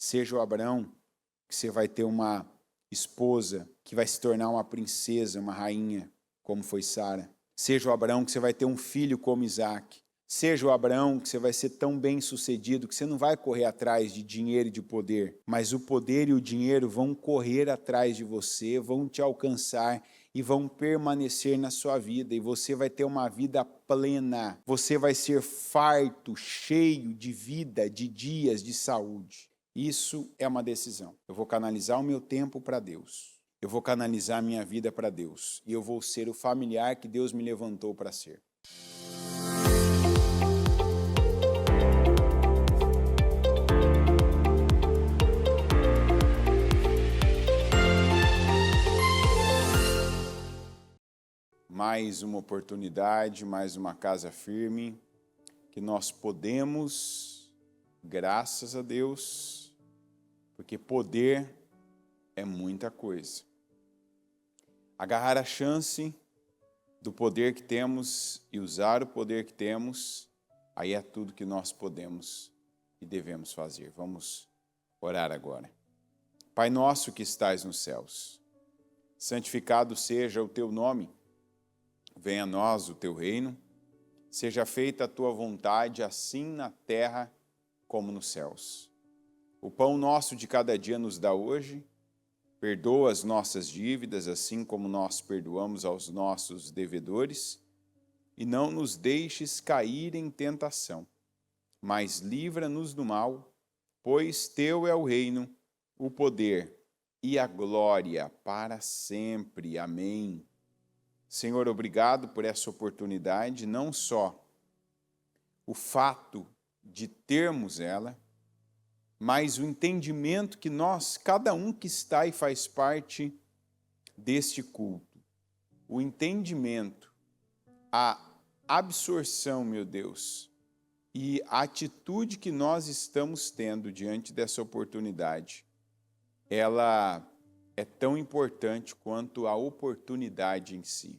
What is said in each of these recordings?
Seja o Abraão que você vai ter uma esposa que vai se tornar uma princesa, uma rainha, como foi Sara. Seja o Abraão que você vai ter um filho como Isaac. Seja o Abraão que você vai ser tão bem sucedido que você não vai correr atrás de dinheiro e de poder, mas o poder e o dinheiro vão correr atrás de você, vão te alcançar e vão permanecer na sua vida, e você vai ter uma vida plena. Você vai ser farto, cheio de vida, de dias, de saúde. Isso é uma decisão. Eu vou canalizar o meu tempo para Deus. Eu vou canalizar a minha vida para Deus. E eu vou ser o familiar que Deus me levantou para ser. Mais uma oportunidade, mais uma casa firme, que nós podemos, graças a Deus, porque poder é muita coisa. Agarrar a chance do poder que temos e usar o poder que temos, aí é tudo que nós podemos e devemos fazer. Vamos orar agora. Pai nosso que estais nos céus, santificado seja o teu nome. Venha a nós o teu reino, seja feita a tua vontade, assim na terra como nos céus. O pão nosso de cada dia nos dá hoje, perdoa as nossas dívidas, assim como nós perdoamos aos nossos devedores, e não nos deixes cair em tentação, mas livra-nos do mal, pois teu é o reino, o poder e a glória para sempre. Amém. Senhor, obrigado por essa oportunidade, não só o fato de termos ela, mas o entendimento que nós, cada um que está e faz parte deste culto, o entendimento, a absorção, meu Deus, e a atitude que nós estamos tendo diante dessa oportunidade, ela é tão importante quanto a oportunidade em si.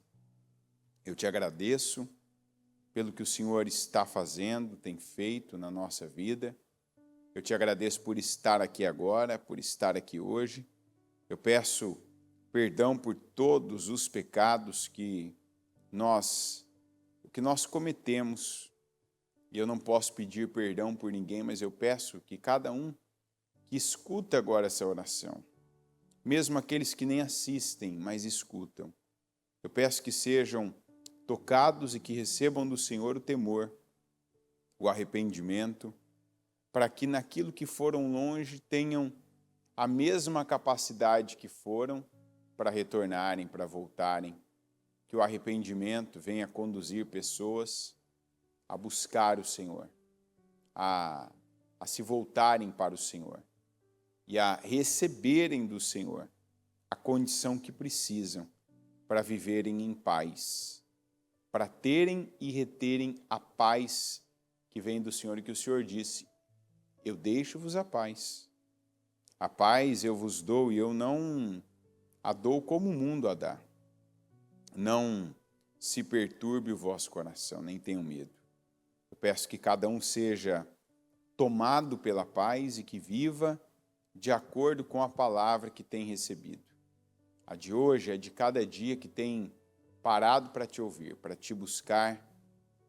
Eu te agradeço pelo que o Senhor está fazendo, tem feito na nossa vida. Eu te agradeço por estar aqui agora, por estar aqui hoje. Eu peço perdão por todos os pecados que nós cometemos. E eu não posso pedir perdão por ninguém, mas eu peço que cada um que escuta agora essa oração, mesmo aqueles que nem assistem, mas escutam, eu peço que sejam tocados e que recebam do Senhor o temor, o arrependimento, para que naquilo que foram longe tenham a mesma capacidade que foram para retornarem, para voltarem, que o arrependimento venha conduzir pessoas a buscar o Senhor, a se voltarem para o Senhor e a receberem do Senhor a condição que precisam para viverem em paz, para terem e reterem a paz que vem do Senhor e que o Senhor disse: eu deixo-vos a paz eu vos dou, e eu não a dou como o mundo a dá. Não se perturbe o vosso coração, nem tenham medo. Eu peço que cada um seja tomado pela paz e que viva de acordo com a palavra que tem recebido. A de hoje é de cada dia que tem parado para te ouvir, para te buscar,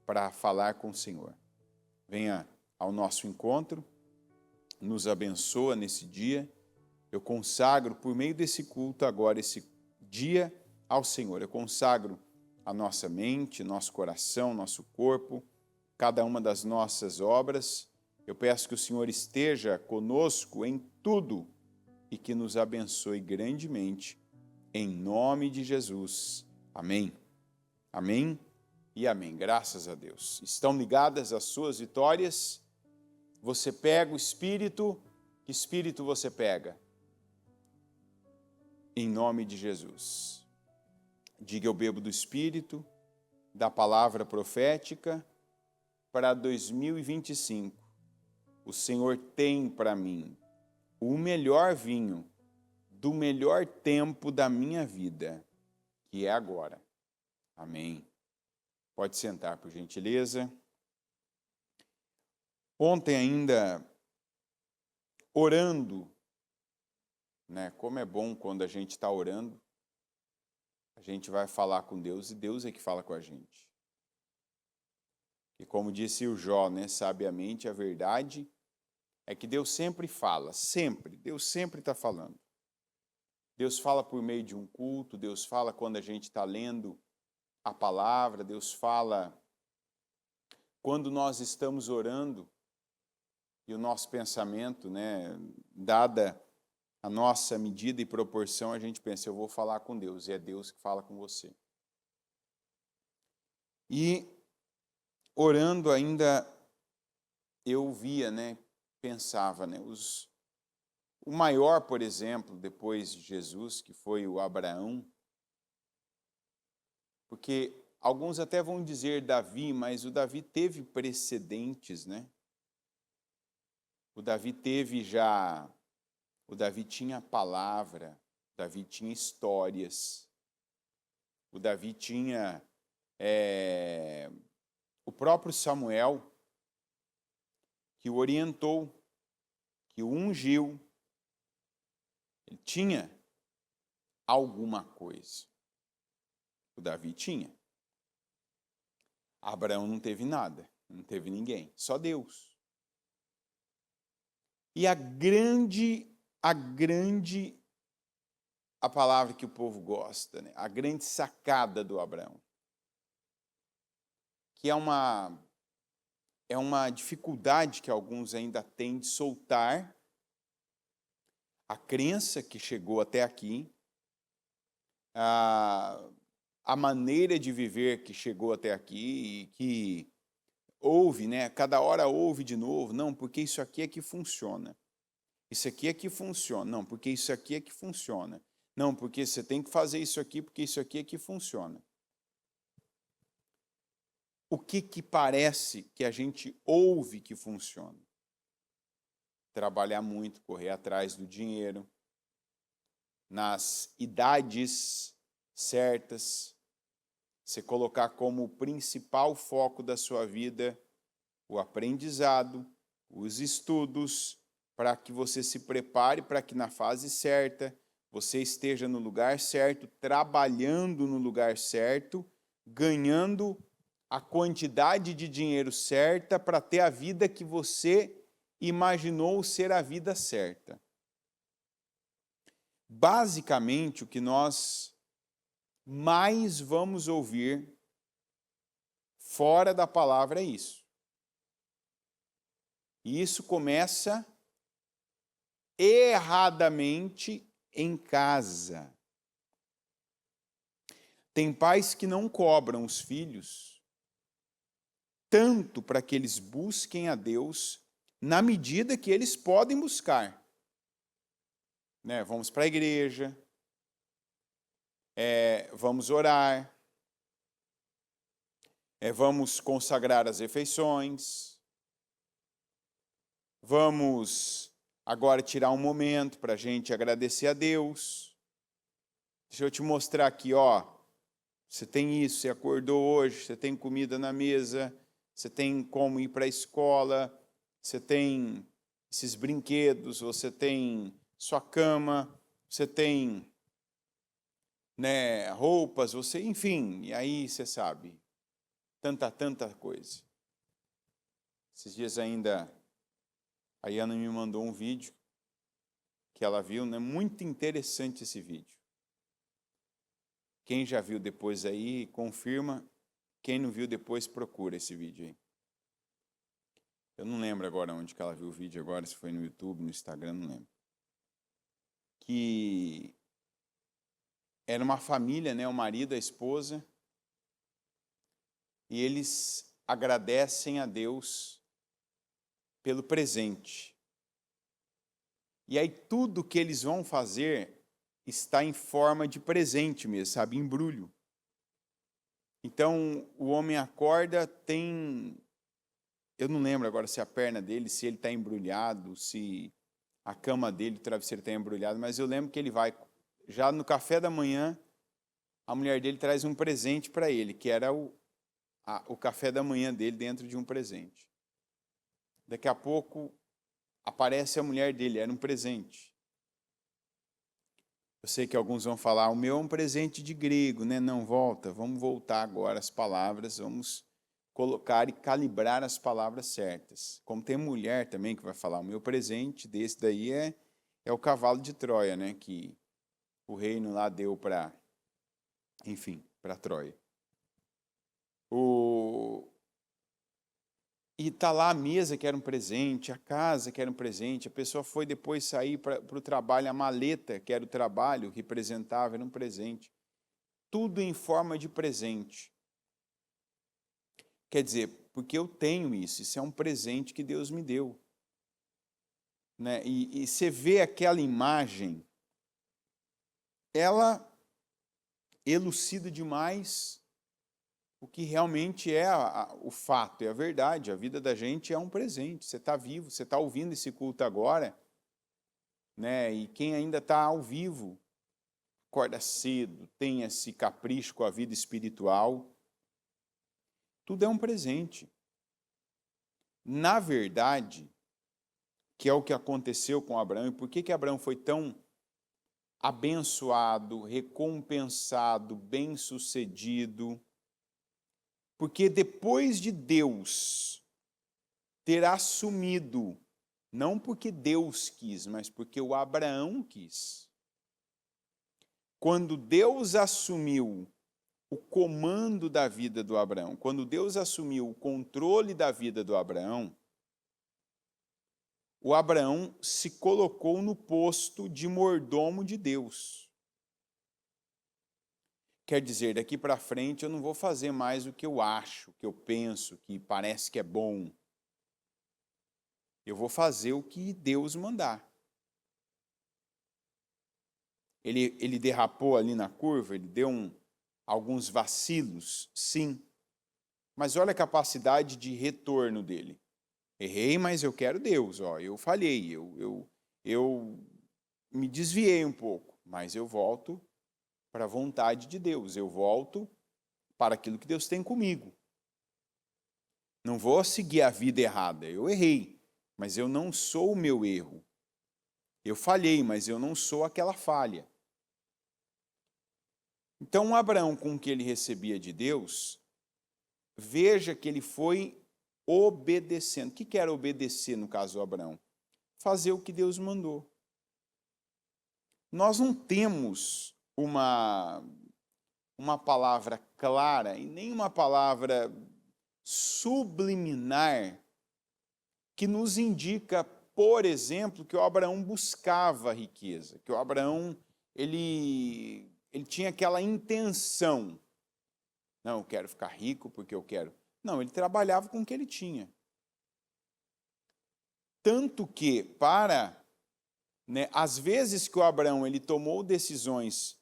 para falar com o Senhor. Venha ao nosso encontro, nos abençoa nesse dia. Eu consagro, por meio desse culto agora, esse dia ao Senhor. Eu consagro a nossa mente, nosso coração, nosso corpo, cada uma das nossas obras. Eu peço que o Senhor esteja conosco em tudo e que nos abençoe grandemente, em nome de Jesus. Amém. Amém e amém. Graças a Deus. Estão ligadas as suas vitórias? Você pega o Espírito, que Espírito você pega? Em nome de Jesus. Diga: eu bebo do Espírito, da palavra profética para 2025. O Senhor tem para mim o melhor vinho do melhor tempo da minha vida, que é agora. Amém. Pode sentar, por gentileza. Ontem ainda orando, né? Como é bom quando a gente está orando, a gente vai falar com Deus e Deus é que fala com a gente. E como disse o Jó, né, sabiamente, a verdade é que Deus sempre fala, sempre, Deus sempre está falando. Deus fala por meio de um culto, Deus fala quando a gente está lendo a palavra, Deus fala quando nós estamos orando e o nosso pensamento, né, dada a nossa medida e proporção, a gente pensa, eu vou falar com Deus, e é Deus que fala com você. E orando ainda, eu via, né, pensava, né, o maior, por exemplo, depois de Jesus, que foi o Abraão, porque alguns até vão dizer Davi, mas o Davi teve precedentes, né? O Davi tinha palavra, o Davi tinha histórias, o Davi tinha o próprio Samuel, que o orientou, que o ungiu, ele tinha alguma coisa. O Davi tinha. Abraão não teve nada, não teve ninguém, só Deus. E a palavra que o povo gosta, né? A grande sacada do Abraão, que é uma dificuldade que alguns ainda têm de soltar a crença que chegou até aqui, a maneira de viver que chegou até aqui e que ouve, né? Cada hora ouve de novo, não, porque isso aqui é que funciona. Isso aqui é que funciona. Não, porque isso aqui é que funciona. Não, porque você tem que fazer isso aqui, porque isso aqui é que funciona. O que parece que a gente ouve que funciona? Trabalhar muito, correr atrás do dinheiro, nas idades certas, você colocar como principal foco da sua vida o aprendizado, os estudos, para que você se prepare para que na fase certa você esteja no lugar certo, trabalhando no lugar certo, ganhando a quantidade de dinheiro certa para ter a vida que você imaginou ser a vida certa. Basicamente, o que nós mais vamos ouvir fora da palavra é isso. E isso começa erradamente em casa. Tem pais que não cobram os filhos tanto para que eles busquem a Deus na medida que eles podem buscar. Né? Vamos para a igreja, vamos orar, vamos consagrar as refeições, vamos agora tirar um momento para a gente agradecer a Deus. Deixa eu te mostrar aqui, ó. Você tem isso, você acordou hoje, você tem comida na mesa, você tem como ir para a escola, você tem esses brinquedos, você tem sua cama, você tem, né, roupas, você, enfim, e aí você sabe, tanta coisa. Esses dias ainda a Iana me mandou um vídeo que ela viu, né? Muito interessante esse vídeo. Quem já viu depois aí, confirma. Quem não viu depois, procura esse vídeo aí. Eu não lembro agora onde que ela viu o vídeo agora, se foi no YouTube, no Instagram, não lembro. Que era uma família, né? O marido, a esposa, e eles agradecem a Deus pelo presente. E aí tudo que eles vão fazer está em forma de presente mesmo, sabe? Embrulho. Então, o homem acorda, eu não lembro agora se a perna dele, se ele está embrulhado, se a cama dele, o travesseiro está embrulhado, mas eu lembro que ele vai, já no café da manhã, a mulher dele traz um presente para ele, que era o café da manhã dele dentro de um presente. Daqui a pouco, aparece a mulher dele, era um presente. Eu sei que alguns vão falar, o meu é um presente de grego, né? Não, volta, vamos voltar agora às palavras, vamos colocar e calibrar as palavras certas. Como tem mulher também que vai falar, o meu presente desse daí é o cavalo de Troia, né? Que o reino lá deu para, enfim, para Troia. E está lá a mesa que era um presente, a casa que era um presente, a pessoa foi depois sair para o trabalho, a maleta que era o trabalho, representava, era um presente. Tudo em forma de presente. Quer dizer, porque eu tenho isso é um presente que Deus me deu. Né? E você vê aquela imagem, ela elucida demais o que realmente é o fato, é a verdade. A vida da gente é um presente. Você está vivo, você está ouvindo esse culto agora, né? E quem ainda está ao vivo, acorda cedo, tem esse capricho com a vida espiritual, tudo é um presente. Na verdade, que é o que aconteceu com Abraão, e por que Abraão foi tão abençoado, recompensado, bem-sucedido? Porque depois de Deus ter assumido, não porque Deus quis, mas porque o Abraão quis. Quando Deus assumiu o comando da vida do Abraão, quando Deus assumiu o controle da vida do Abraão, o Abraão se colocou no posto de mordomo de Deus. Quer dizer, daqui para frente eu não vou fazer mais o que eu acho, o que eu penso, que parece que é bom. Eu vou fazer o que Deus mandar. Ele derrapou ali na curva, ele deu alguns vacilos, sim. Mas olha a capacidade de retorno dele. Errei, mas eu quero Deus. Eu falhei, eu me desviei um pouco, mas eu volto para a vontade de Deus. Eu volto para aquilo que Deus tem comigo. Não vou seguir a vida errada. Eu errei, mas eu não sou o meu erro. Eu falhei, mas eu não sou aquela falha. Então, Abraão, com o que ele recebia de Deus, veja que ele foi obedecendo. O que era obedecer, no caso do Abraão? Fazer o que Deus mandou. Nós não temos uma palavra clara e nem uma palavra subliminar que nos indica, por exemplo, que o Abraão buscava riqueza, que o Abraão ele tinha aquela intenção. Não, eu quero ficar rico porque eu quero. Não, ele trabalhava com o que ele tinha. Tanto que, às vezes que o Abraão ele tomou decisões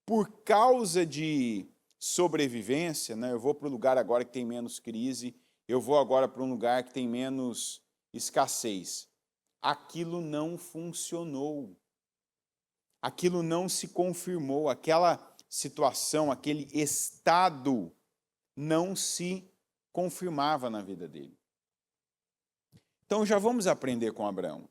por causa de sobrevivência, eu vou para o lugar agora que tem menos crise, eu vou agora para um lugar que tem menos escassez. Aquilo não funcionou. Aquilo não se confirmou, aquela situação, aquele estado não se confirmava na vida dele. Então já vamos aprender com Abraão.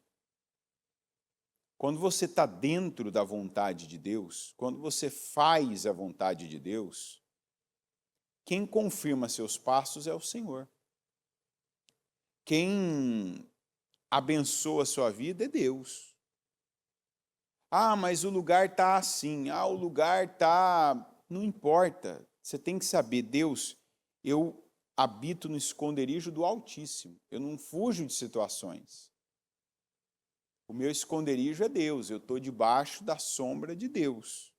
Quando você está dentro da vontade de Deus, quando você faz a vontade de Deus, quem confirma seus passos é o Senhor. Quem abençoa a sua vida é Deus. Ah, mas o lugar está assim, o lugar está... Não importa, você tem que saber, Deus, eu habito no esconderijo do Altíssimo, eu não fujo de situações. O meu esconderijo é Deus, eu estou debaixo da sombra de Deus.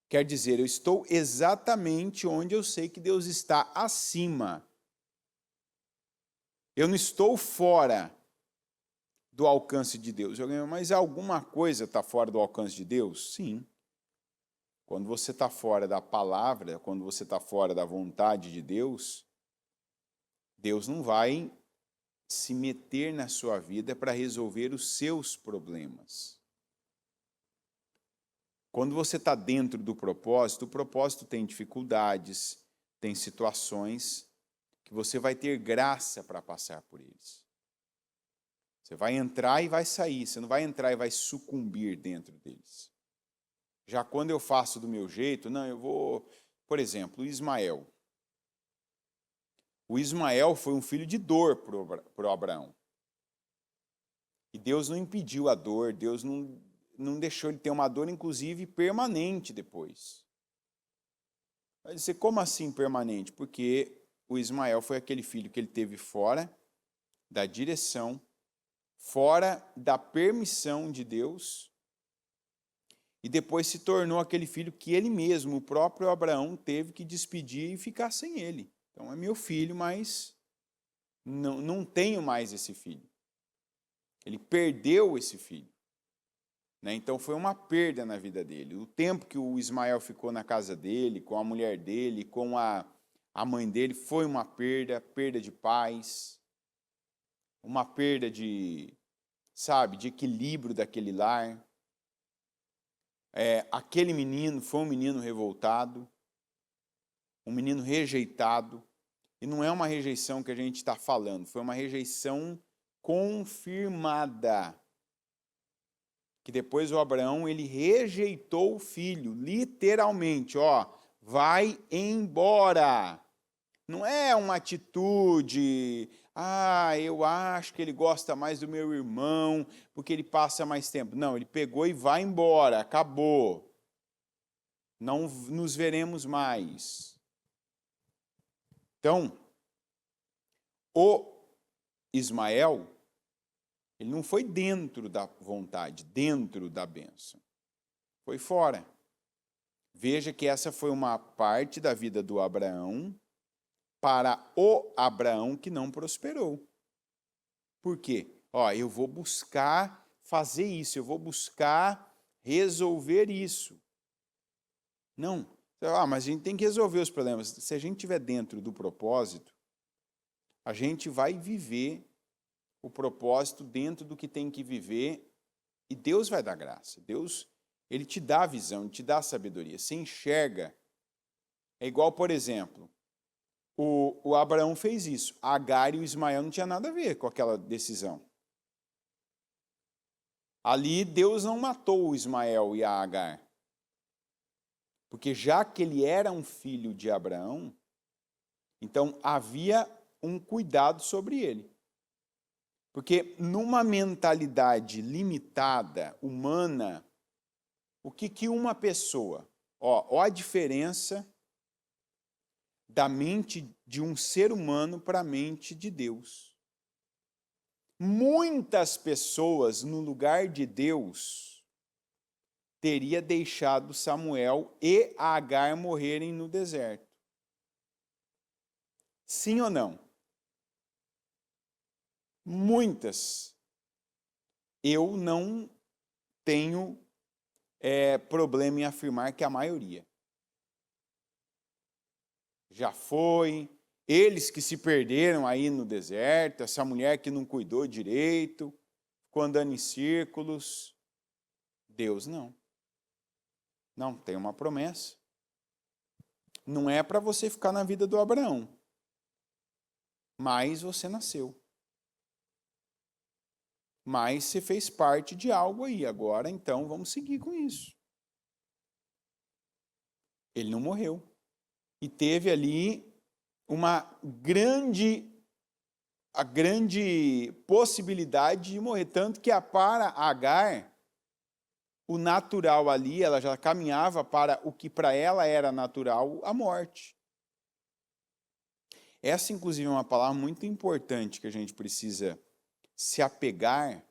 Quer dizer, eu estou exatamente onde eu sei que Deus está, acima. Eu não estou fora do alcance de Deus. Mas alguma coisa está fora do alcance de Deus? Sim. Quando você está fora da palavra, quando você está fora da vontade de Deus, Deus não vai se meter na sua vida para resolver os seus problemas. Quando você está dentro do propósito, o propósito tem dificuldades, tem situações que você vai ter graça para passar por eles. Você vai entrar e vai sair, você não vai entrar e vai sucumbir dentro deles. Já quando eu faço do meu jeito, não, eu vou... Por exemplo, o Ismael. O Ismael foi um filho de dor para o Abraão. E Deus não impediu a dor, Deus não deixou ele ter uma dor, inclusive, permanente depois. Vai dizer, como assim permanente? Porque o Ismael foi aquele filho que ele teve fora da direção, fora da permissão de Deus, e depois se tornou aquele filho que ele mesmo, o próprio Abraão, teve que despedir e ficar sem ele. Então é meu filho, mas não tenho mais esse filho. Ele perdeu esse filho. Então foi uma perda na vida dele. O tempo que o Ismael ficou na casa dele, com a mulher dele, com a mãe dele, foi uma perda de paz, uma perda de equilíbrio daquele lar. Aquele menino foi um menino revoltado, um menino rejeitado, e não é uma rejeição que a gente está falando, foi uma rejeição confirmada. Que depois o Abraão, ele rejeitou o filho, literalmente, vai embora. Não é uma atitude, eu acho que ele gosta mais do meu irmão, porque ele passa mais tempo. Não, ele pegou e vai embora, acabou. Não nos veremos mais. Então, o Ismael, ele não foi dentro da vontade, dentro da bênção. Foi fora. Veja que essa foi uma parte da vida do Abraão para o Abraão que não prosperou. Por quê? Eu vou buscar fazer isso, eu vou buscar resolver isso. Não. Mas a gente tem que resolver os problemas. Se a gente estiver dentro do propósito, a gente vai viver o propósito dentro do que tem que viver, e Deus vai dar graça. Deus, ele te dá a visão, ele te dá a sabedoria. Você enxerga. É igual, por exemplo, o Abraão fez isso. A Agar e o Ismael não tinha nada a ver com aquela decisão. Ali Deus não matou o Ismael e a Agar. Porque já que ele era um filho de Abraão, então havia um cuidado sobre ele. Porque numa mentalidade limitada, humana, o que uma pessoa... Ó a diferença da mente de um ser humano para a mente de Deus. Muitas pessoas, no lugar de Deus, teria deixado Samuel e Agar morrerem no deserto. Sim ou não? Muitas. Eu não tenho problema em afirmar que a maioria. Já foi, eles que se perderam aí no deserto, essa mulher que não cuidou direito, ficou andando em círculos. Deus não. Não, tem uma promessa. Não é para você ficar na vida do Abraão, mas você nasceu. Mas você fez parte de algo aí, agora então vamos seguir com isso. Ele não morreu. E teve ali a grande possibilidade de morrer. Tanto que para Agar, o natural ali, ela já caminhava para o que para ela era natural, a morte. Essa, inclusive, é uma palavra muito importante que a gente precisa se apegar,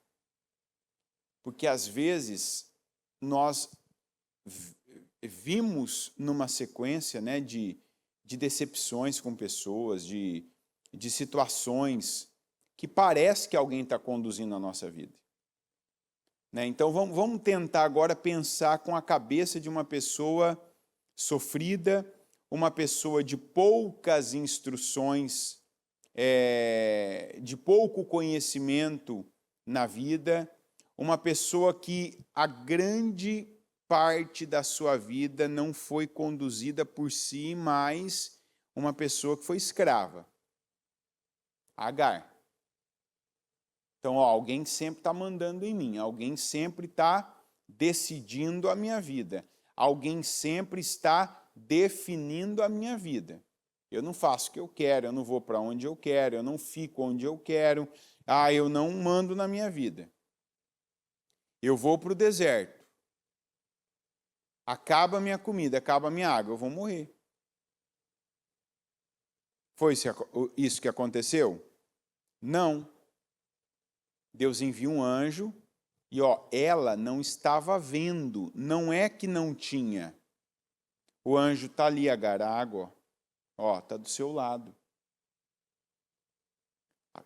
porque às vezes nós vimos numa sequência de decepções com pessoas, de situações que parece que alguém está conduzindo a nossa vida. Então vamos tentar agora pensar com a cabeça de uma pessoa sofrida, uma pessoa de poucas instruções, de pouco conhecimento na vida, uma pessoa que a grande parte da sua vida não foi conduzida por si, mas uma pessoa que foi escrava. Agar. Então, ó, alguém sempre está mandando em mim, alguém sempre está decidindo a minha vida, alguém sempre está definindo a minha vida. Eu não faço o que eu quero, eu não vou para onde eu quero, eu não fico onde eu quero, eu não mando na minha vida. Eu vou para o deserto, acaba a minha comida, acaba a minha água, eu vou morrer. Foi isso que aconteceu? Não. Deus envia um anjo e ela não estava vendo, não é que não tinha. O anjo está ali, Agar, a água, está do seu lado.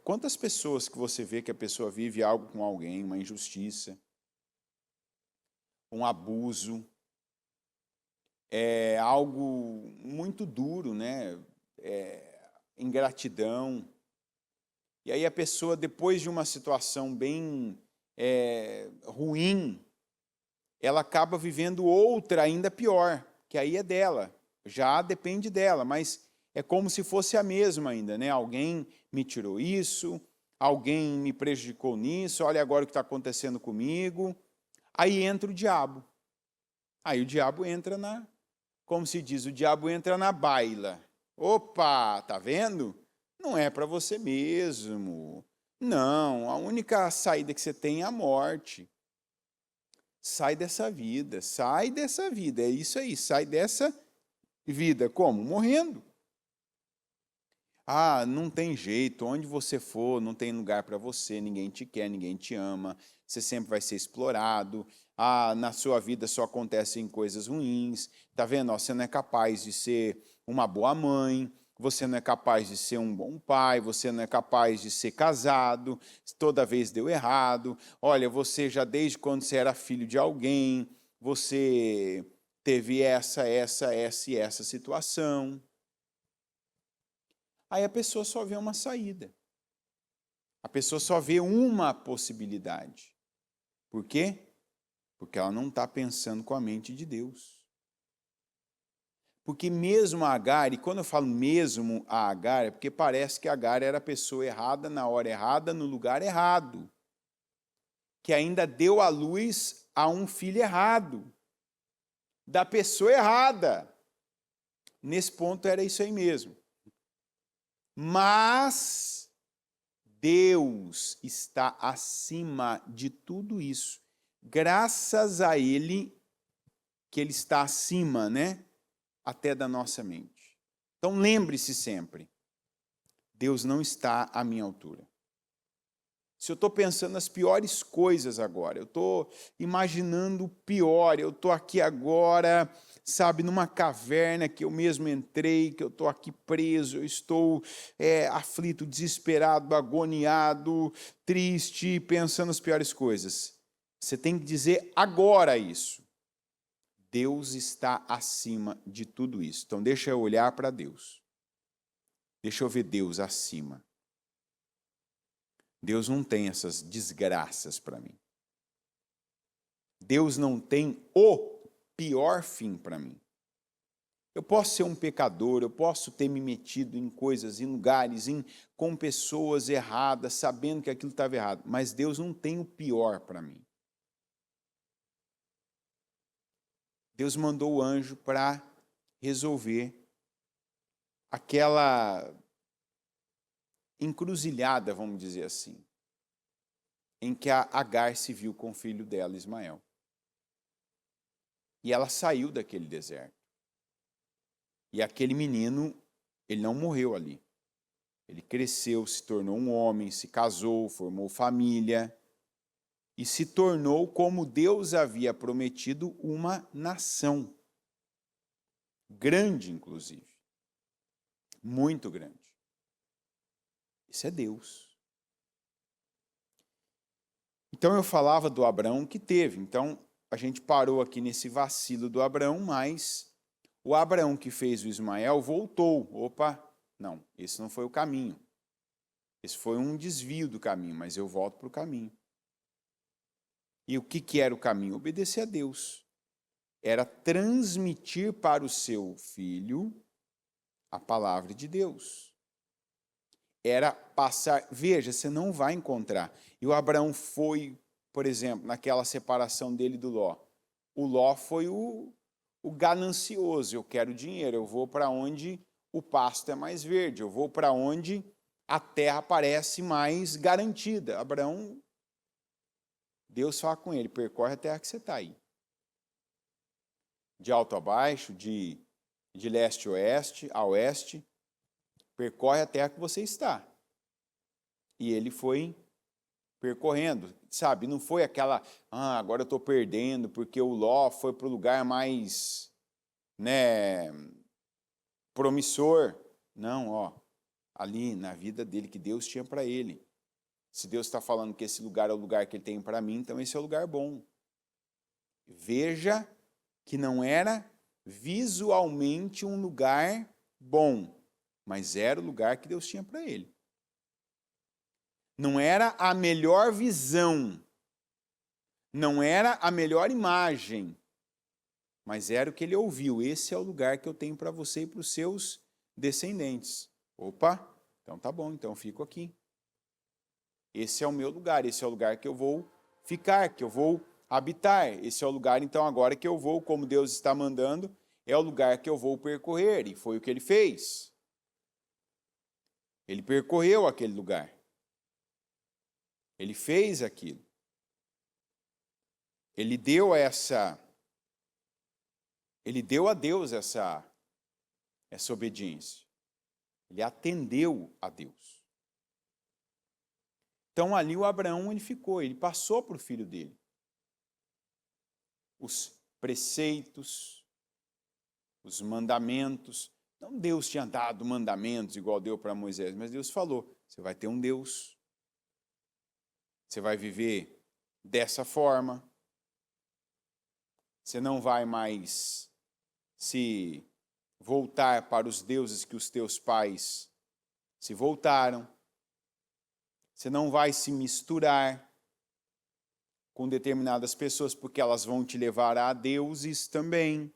Quantas pessoas que você vê que a pessoa vive algo com alguém, uma injustiça, um abuso, algo muito duro, né? Ingratidão. E aí a pessoa, depois de uma situação bem ruim, ela acaba vivendo outra ainda pior, que aí é dela, já depende dela, mas é como se fosse a mesma ainda, né? Alguém me tirou isso, alguém me prejudicou nisso, olha agora o que está acontecendo comigo. Aí entra o diabo. Aí o diabo entra como se diz, o diabo entra na baila. Opa, tá vendo? Não é para você mesmo. Não, a única saída que você tem é a morte. Sai dessa vida, é isso aí, sai dessa vida. Como? Morrendo. Não tem jeito, onde você for, não tem lugar para você, ninguém te quer, ninguém te ama, você sempre vai ser explorado, na sua vida só acontecem coisas ruins, tá vendo? Você não é capaz de ser uma boa mãe, você não é capaz de ser um bom pai, você não é capaz de ser casado, toda vez deu errado, olha, você já desde quando você era filho de alguém, você teve essa e essa situação. Aí a pessoa só vê uma saída. A pessoa só vê uma possibilidade. Por quê? Porque ela não está pensando com a mente de Deus. Porque mesmo a Agar, e quando eu falo mesmo a Agar, é porque parece que a Agar era a pessoa errada, na hora errada, no lugar errado. Que ainda deu à luz a um filho errado. Da pessoa errada. Nesse ponto era isso aí mesmo. Mas Deus está acima de tudo isso. Graças a Ele, que Ele está acima, né? Até da nossa mente. Então lembre-se sempre, Deus não está à minha altura. Se eu estou pensando nas piores coisas agora, eu estou imaginando o pior, eu estou aqui agora, sabe, numa caverna que eu mesmo entrei, que eu estou aqui preso, eu estou aflito, desesperado, agoniado, triste, pensando nas piores coisas. Você tem que dizer agora isso. Deus está acima de tudo isso. Então deixa eu olhar para Deus. Deixa eu ver Deus acima. Deus não tem essas desgraças para mim. Deus não tem o pior fim para mim. Eu posso ser um pecador, eu posso ter me metido em coisas, em lugares, com pessoas erradas, sabendo que aquilo estava errado, mas Deus não tem o pior para mim. Deus mandou o anjo para resolver aquela encruzilhada, vamos dizer assim, em que a Agar se viu com o filho dela, Ismael. E ela saiu daquele deserto. E aquele menino, ele não morreu ali. Ele cresceu, se tornou um homem, se casou, formou família e se tornou, como Deus havia prometido, uma nação. Grande, inclusive. Muito grande. Isso é Deus. Então eu falava do Abraão que teve. Então a gente parou aqui nesse vacilo do Abraão, mas o Abraão que fez o Ismael voltou. Opa, não, esse não foi o caminho. Esse foi um desvio do caminho, mas eu volto para o caminho. E o que era o caminho? Obedecer a Deus. Era transmitir para o seu filho a palavra de Deus. era passar. Veja, você não vai encontrar. E o Abraão foi, por exemplo, naquela separação dele do Ló. O Ló foi o ganancioso. Eu quero dinheiro, eu vou para onde o pasto é mais verde, eu vou para onde a terra parece mais garantida. Abraão, Deus fala com ele, percorre a terra que você está aí. De alto a baixo, de leste a oeste, percorre a terra que você está. E ele foi percorrendo, sabe? Não foi aquela, agora eu estou perdendo porque o Ló foi para o lugar mais, promissor. Não, ali na vida dele que Deus tinha para ele. Se Deus está falando que esse lugar é o lugar que ele tem para mim, então esse é o lugar bom. Veja que não era visualmente um lugar bom, mas era o lugar que Deus tinha para ele. Não era a melhor visão, não era a melhor imagem, mas era o que ele ouviu. Esse é o lugar que eu tenho para você e para os seus descendentes. Opa, então tá bom, então eu fico aqui. Esse é o meu lugar, esse é o lugar que eu vou ficar, que eu vou habitar. Esse é o lugar, então, agora que eu vou, como Deus está mandando, é o lugar que eu vou percorrer. E foi o que ele fez. Ele percorreu aquele lugar. Ele fez aquilo. Ele deu a Deus essa obediência. Ele atendeu a Deus. Então ali o Abraão ele ficou, ele passou para o filho dele. Os preceitos, os mandamentos. Não Deus tinha dado mandamentos igual deu para Moisés, mas Deus falou, você vai ter um Deus. Você vai viver dessa forma. Você não vai mais se voltar para os deuses que os teus pais se voltaram. Você não vai se misturar com determinadas pessoas, porque elas vão te levar a deuses também.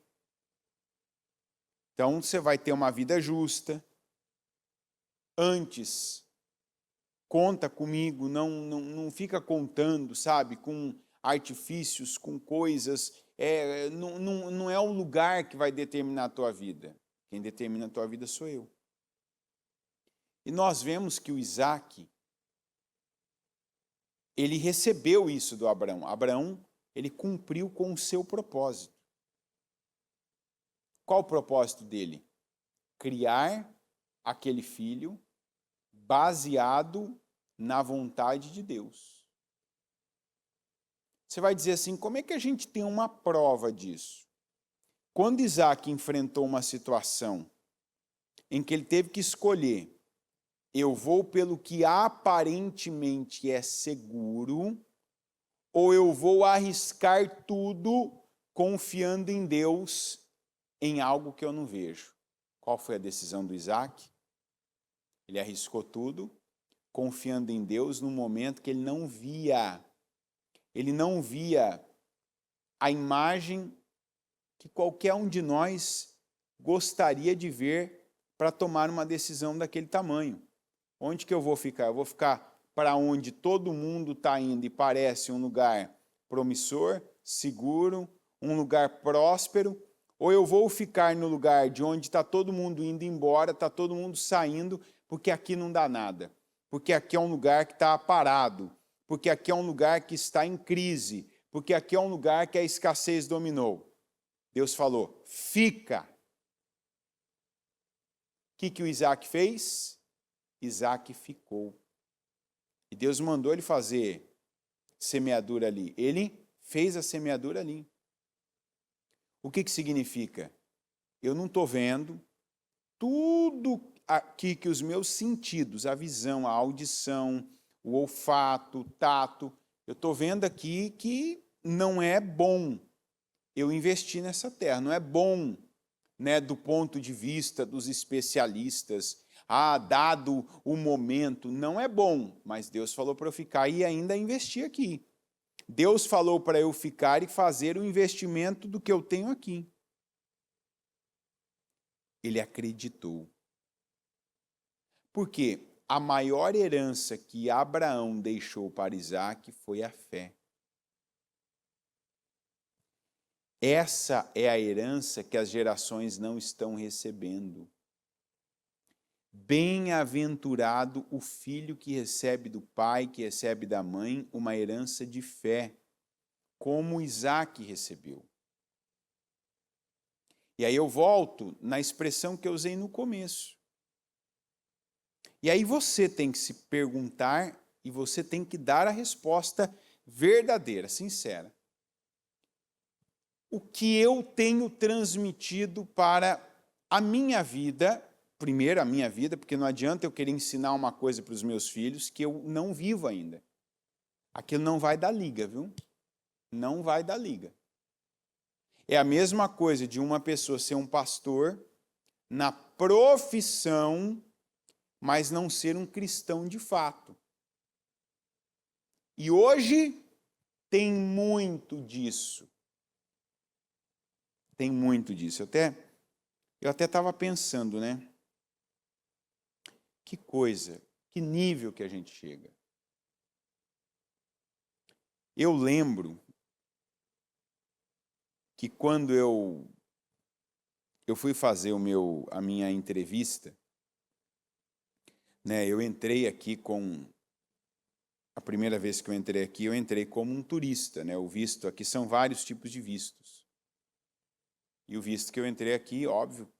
Então, você vai ter uma vida justa. Antes, conta comigo, não fica contando, sabe, com artifícios, com coisas. Não é o lugar que vai determinar a tua vida. Quem determina a tua vida sou eu. E nós vemos que o Isaac, ele recebeu isso do Abraão. Abraão, ele cumpriu com o seu propósito. Qual o propósito dele? Criar aquele filho baseado na vontade de Deus. Você vai dizer assim, como é que a gente tem uma prova disso? Quando Isaac enfrentou uma situação em que ele teve que escolher, eu vou pelo que aparentemente é seguro, ou eu vou arriscar tudo confiando em Deus em algo que eu não vejo. Qual foi a decisão do Isaac? Ele arriscou tudo, confiando em Deus num momento que ele não via. Ele não via a imagem que qualquer um de nós gostaria de ver para tomar uma decisão daquele tamanho. Onde que eu vou ficar? Eu vou ficar para onde todo mundo está indo e parece um lugar promissor, seguro, um lugar próspero, ou eu vou ficar no lugar de onde está todo mundo indo embora, está todo mundo saindo, porque aqui não dá nada, porque aqui é um lugar que está parado, porque aqui é um lugar que está em crise, porque aqui é um lugar que a escassez dominou. Deus falou, fica. O que o Isaac fez? Isaac ficou. E Deus mandou ele fazer semeadura ali. Ele fez a semeadura ali. O que significa? Eu não estou vendo tudo aqui que os meus sentidos, a visão, a audição, o olfato, o tato, eu estou vendo aqui que não é bom eu investir nessa terra, não é bom, do ponto de vista dos especialistas, dado o momento, não é bom, mas Deus falou para eu ficar e ainda investir aqui. Deus falou para eu ficar e fazer o investimento do que eu tenho aqui. Ele acreditou. Por quê? a maior herança que Abraão deixou para Isaque foi a fé. Essa é a herança que as gerações não estão recebendo. Bem-aventurado o filho que recebe do pai, que recebe da mãe, uma herança de fé, como Isaque recebeu. E aí eu volto na expressão que eu usei no começo. E aí você tem que se perguntar e você tem que dar a resposta verdadeira, sincera. O que eu tenho transmitido para a minha vida, primeiro a minha vida, porque não adianta eu querer ensinar uma coisa para os meus filhos que eu não vivo ainda. Aquilo não vai dar liga, viu? Não vai dar liga. É a mesma coisa de uma pessoa ser um pastor na profissão, mas não ser um cristão de fato. E hoje tem muito disso. Tem muito disso. Eu até estava pensando, né? Que coisa, que nível que a gente chega. Eu lembro que quando eu fui fazer a minha entrevista, né? Eu entrei aqui a primeira vez que eu entrei como um turista, né? O visto aqui são vários tipos de vistos. E o visto que eu entrei aqui, óbvio,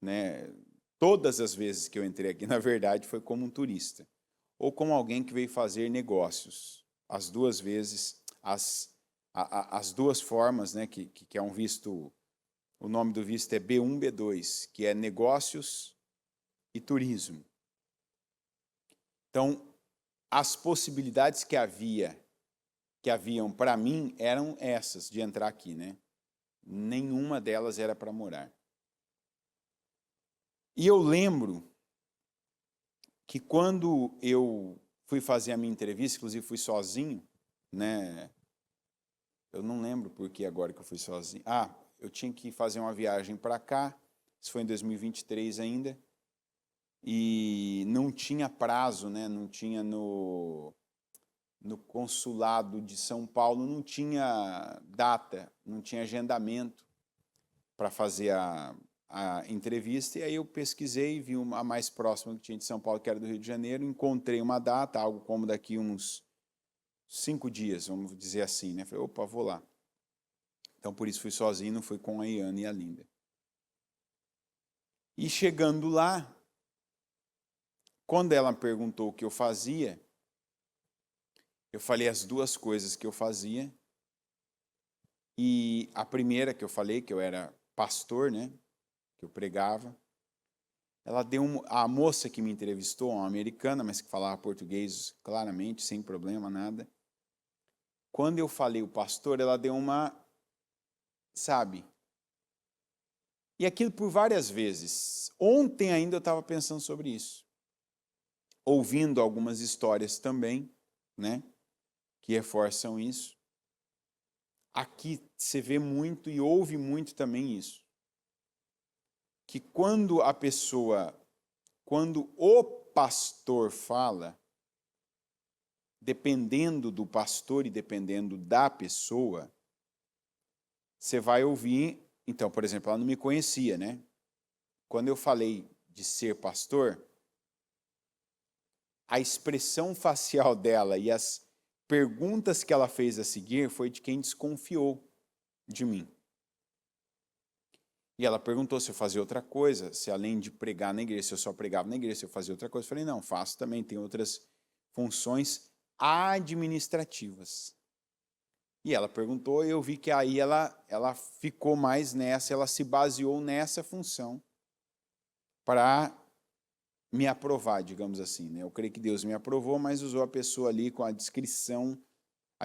né? Todas as vezes que eu entrei aqui, na verdade, foi como um turista. Ou como alguém que veio fazer negócios. As duas vezes, as duas formas, né? Que é um visto, o nome do visto é B1, B2, que é negócios e turismo. Então, as possibilidades que haviam para mim eram essas, de entrar aqui, né? Nenhuma delas era para morar. E eu lembro que quando eu fui fazer a minha entrevista, inclusive fui sozinho, né? Eu não lembro por que agora que eu fui sozinho. Eu tinha que fazer uma viagem para cá, isso foi em 2023 ainda, e não tinha prazo, né? Não tinha no consulado de São Paulo, não tinha data, não tinha agendamento para fazer a entrevista, e aí eu pesquisei, vi a mais próxima que tinha de São Paulo, que era do Rio de Janeiro, encontrei uma data, algo como daqui uns 5 dias, vamos dizer assim, né? Falei, opa, vou lá. Então, por isso fui sozinho, não fui com a Iana e a Linda. E chegando lá, quando ela perguntou o que eu fazia, eu falei as duas coisas que eu fazia. E a primeira que eu falei, que eu era pastor, né? Que eu pregava. Ela deu a moça que me entrevistou, uma americana, mas que falava português claramente, sem problema, nada. Quando eu falei o pastor, ela deu uma, sabe? E aquilo por várias vezes. Ontem ainda eu estava pensando sobre isso. Ouvindo algumas histórias também, né? Que reforçam isso. Aqui você vê muito e ouve muito também isso. Que quando o pastor fala, dependendo do pastor e dependendo da pessoa, você vai ouvir. Então, por exemplo, ela não me conhecia, né? Quando eu falei de ser pastor, a expressão facial dela e as perguntas que ela fez a seguir foi de quem desconfiou de mim. E ela perguntou se eu fazia outra coisa, se além de pregar na igreja, se eu só pregava na igreja, se eu fazia outra coisa. Eu falei, não, faço também, tem outras funções administrativas. E ela perguntou, e eu vi que aí ela ficou mais nessa, ela se baseou nessa função para me aprovar, digamos assim, né? Eu creio que Deus me aprovou, mas usou a pessoa ali com a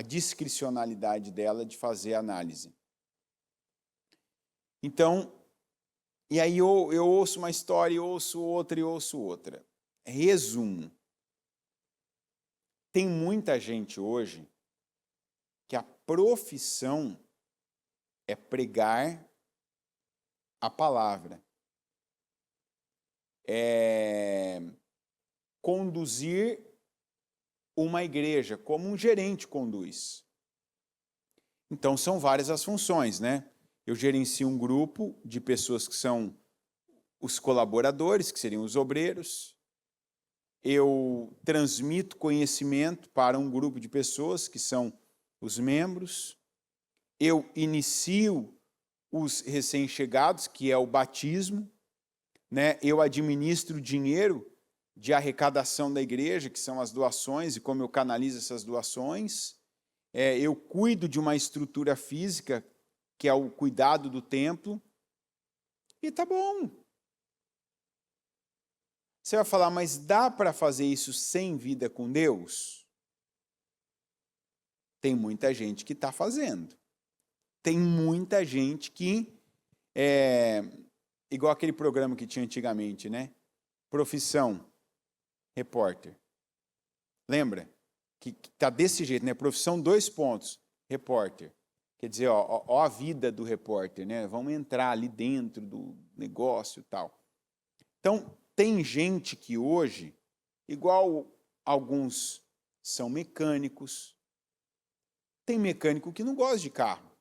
discricionalidade dela de fazer a análise. Então, e aí eu ouço uma história, ouço outra e ouço outra. Resumo. Tem muita gente hoje que a profissão é pregar a palavra. conduzir uma igreja, como um gerente conduz. Então, são várias as funções, né? Eu gerencio um grupo de pessoas que são os colaboradores, que seriam os obreiros. Eu transmito conhecimento para um grupo de pessoas, que são os membros. Eu inicio os recém-chegados, que é o batismo, né? Eu administro o dinheiro de arrecadação da igreja, que são as doações, e como eu canalizo essas doações. Eu cuido de uma estrutura física, que é o cuidado do templo, e tá bom. Você vai falar, mas dá para fazer isso sem vida com Deus? Tem muita gente que está fazendo. Tem muita gente que, igual aquele programa que tinha antigamente, né? Profissão, repórter. Lembra? Que está desse jeito, né? Profissão, 2 pontos, repórter. Quer dizer, ó a vida do repórter, né? Vamos entrar ali dentro do negócio e tal. Então, tem gente que hoje, igual alguns são mecânicos, tem mecânico que não gosta de carro.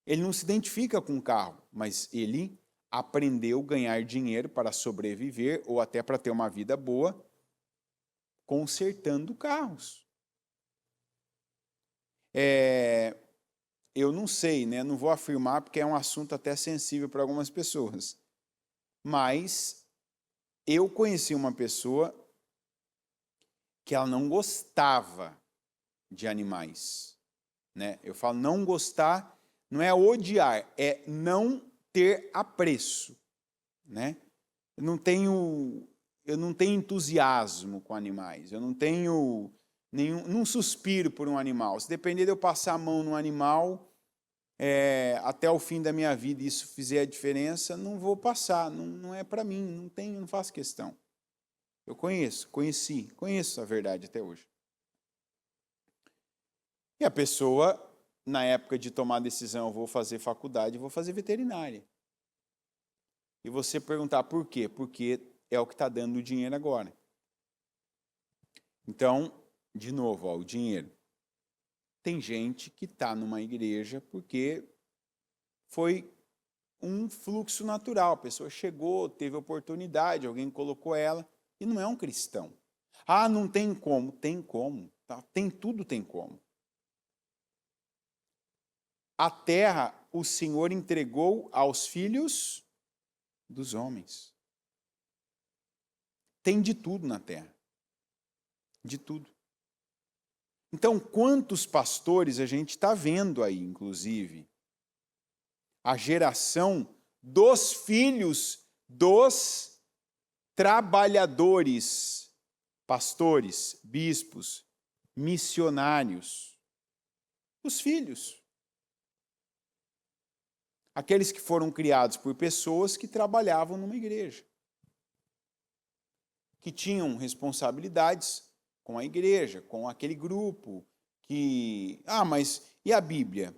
Ele não se identifica com o carro, mas ele aprendeu a ganhar dinheiro para sobreviver ou até para ter uma vida boa, consertando carros. Eu não sei, né? Não vou afirmar porque é um assunto até sensível para algumas pessoas. Mas eu conheci uma pessoa que ela não gostava de animais, né? Eu falo não gostar, não é odiar, é não ter apreço, né? Eu não tenho entusiasmo com animais, eu não tenho não suspiro por um animal. Se depender de eu passar a mão no animal até o fim da minha vida e isso fizer a diferença, não vou passar, não é para mim, não faço questão. Eu conheço a verdade até hoje. E a pessoa, na época de tomar a decisão, eu vou fazer faculdade, eu vou fazer veterinária. E você perguntar por quê? Porque é o que está dando o dinheiro agora. Então, de novo, o dinheiro. Tem gente que está numa igreja porque foi um fluxo natural. A pessoa chegou, teve oportunidade, alguém colocou ela, e não é um cristão. Ah, não tem como. Tem como. Tá? Tudo tem como. A terra o Senhor entregou aos filhos dos homens. Tem de tudo na terra. De tudo. Então, quantos pastores a gente está vendo aí, inclusive? A geração dos filhos dos trabalhadores, pastores, bispos, missionários. Os filhos. Aqueles que foram criados por pessoas que trabalhavam numa igreja. Que tinham responsabilidades com a igreja, com aquele grupo. Mas e a Bíblia?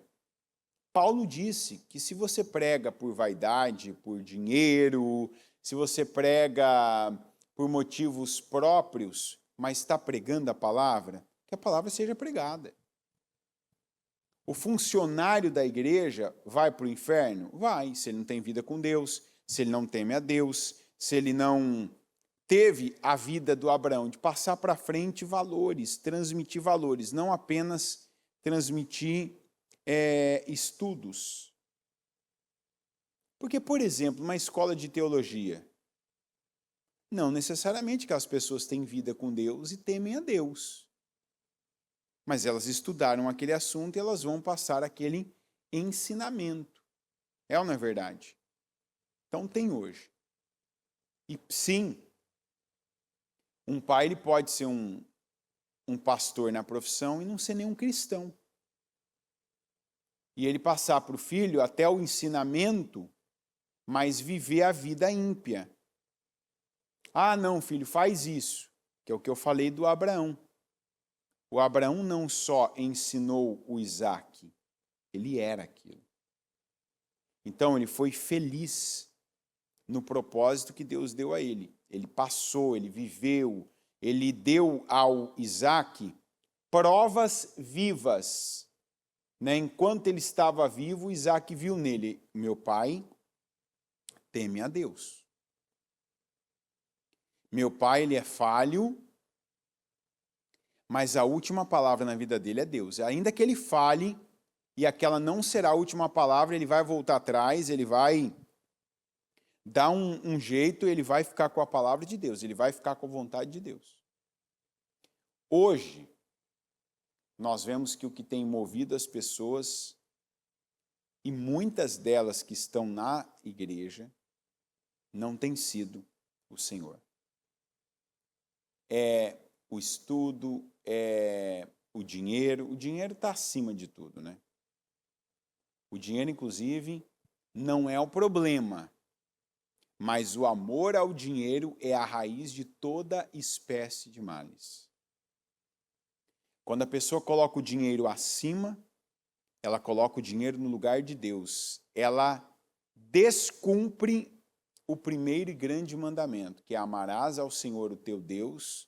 Paulo disse que se você prega por vaidade, por dinheiro, se você prega por motivos próprios, mas está pregando a palavra, que a palavra seja pregada. O funcionário da igreja vai para o inferno? Vai, se ele não tem vida com Deus, se ele não teme a Deus, se ele não teve a vida do Abraão, de passar para frente valores, transmitir valores, não apenas transmitir estudos. Porque, por exemplo, uma escola de teologia, não necessariamente que as pessoas têm vida com Deus e temem a Deus. Mas elas estudaram aquele assunto e elas vão passar aquele ensinamento. É ou não é verdade? Então tem hoje. E sim, um pai ele pode ser um pastor na profissão e não ser nenhum cristão. E ele passar para o filho até o ensinamento, mas viver a vida ímpia. Ah, não, filho, faz isso, que é o que eu falei do Abraão. O Abraão não só ensinou o Isaac, ele era aquilo. Então, ele foi feliz no propósito que Deus deu a ele. ele passou, ele viveu, ele deu ao Isaac provas vivas. Né? Enquanto ele estava vivo, Isaac viu nele: meu pai teme a Deus. Meu pai, ele é falho, mas a última palavra na vida dele é Deus. Ainda que ele fale, e aquela não será a última palavra, ele vai voltar atrás, ele vai dar um jeito, ele vai ficar com a palavra de Deus, ele vai ficar com a vontade de Deus. Hoje, nós vemos que o que tem movido as pessoas, e muitas delas que estão na igreja, não tem sido o Senhor. É o estudo, é o dinheiro. O dinheiro está acima de tudo, né? O dinheiro, inclusive, não é o problema, mas o amor ao dinheiro é a raiz de toda espécie de males. Quando a pessoa coloca o dinheiro acima, ela coloca o dinheiro no lugar de Deus. Ela descumpre o primeiro e grande mandamento, que é: amarás ao Senhor o teu Deus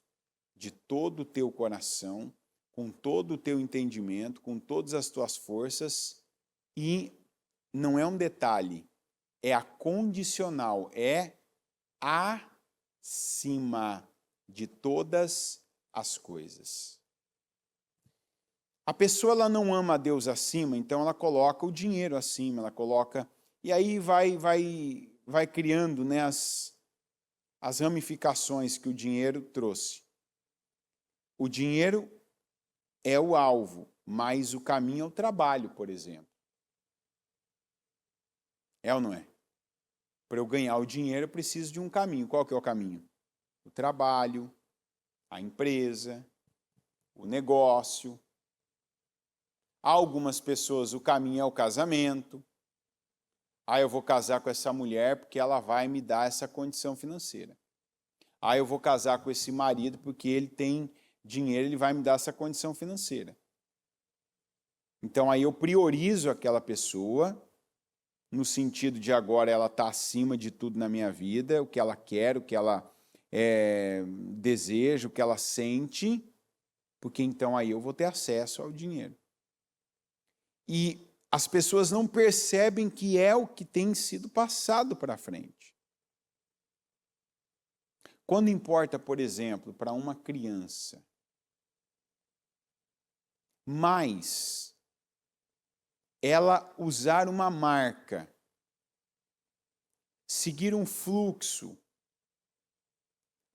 de todo o teu coração, com todo o teu entendimento, com todas as tuas forças. E não é um detalhe, é a condicional, é acima de todas as coisas. A pessoa, ela não ama a Deus acima, então ela coloca o dinheiro acima, ela coloca... E aí vai criando, né, as ramificações que o dinheiro trouxe. O dinheiro é o alvo, mas o caminho é o trabalho, por exemplo. É ou não é? Para eu ganhar o dinheiro, eu preciso de um caminho. Qual que é o caminho? O trabalho, a empresa, o negócio. Há algumas pessoas, o caminho é o casamento. Eu vou casar com essa mulher porque ela vai me dar essa condição financeira. Eu vou casar com esse marido porque ele tem dinheiro, ele vai me dar essa condição financeira. Então aí eu priorizo aquela pessoa, no sentido de agora ela está acima de tudo na minha vida, o que ela quer, o que ela deseja, o que ela sente, porque então aí eu vou ter acesso ao dinheiro. E as pessoas não percebem que é o que tem sido passado para frente. Quando importa, por exemplo, para uma criança, mais ela usar uma marca, seguir um fluxo,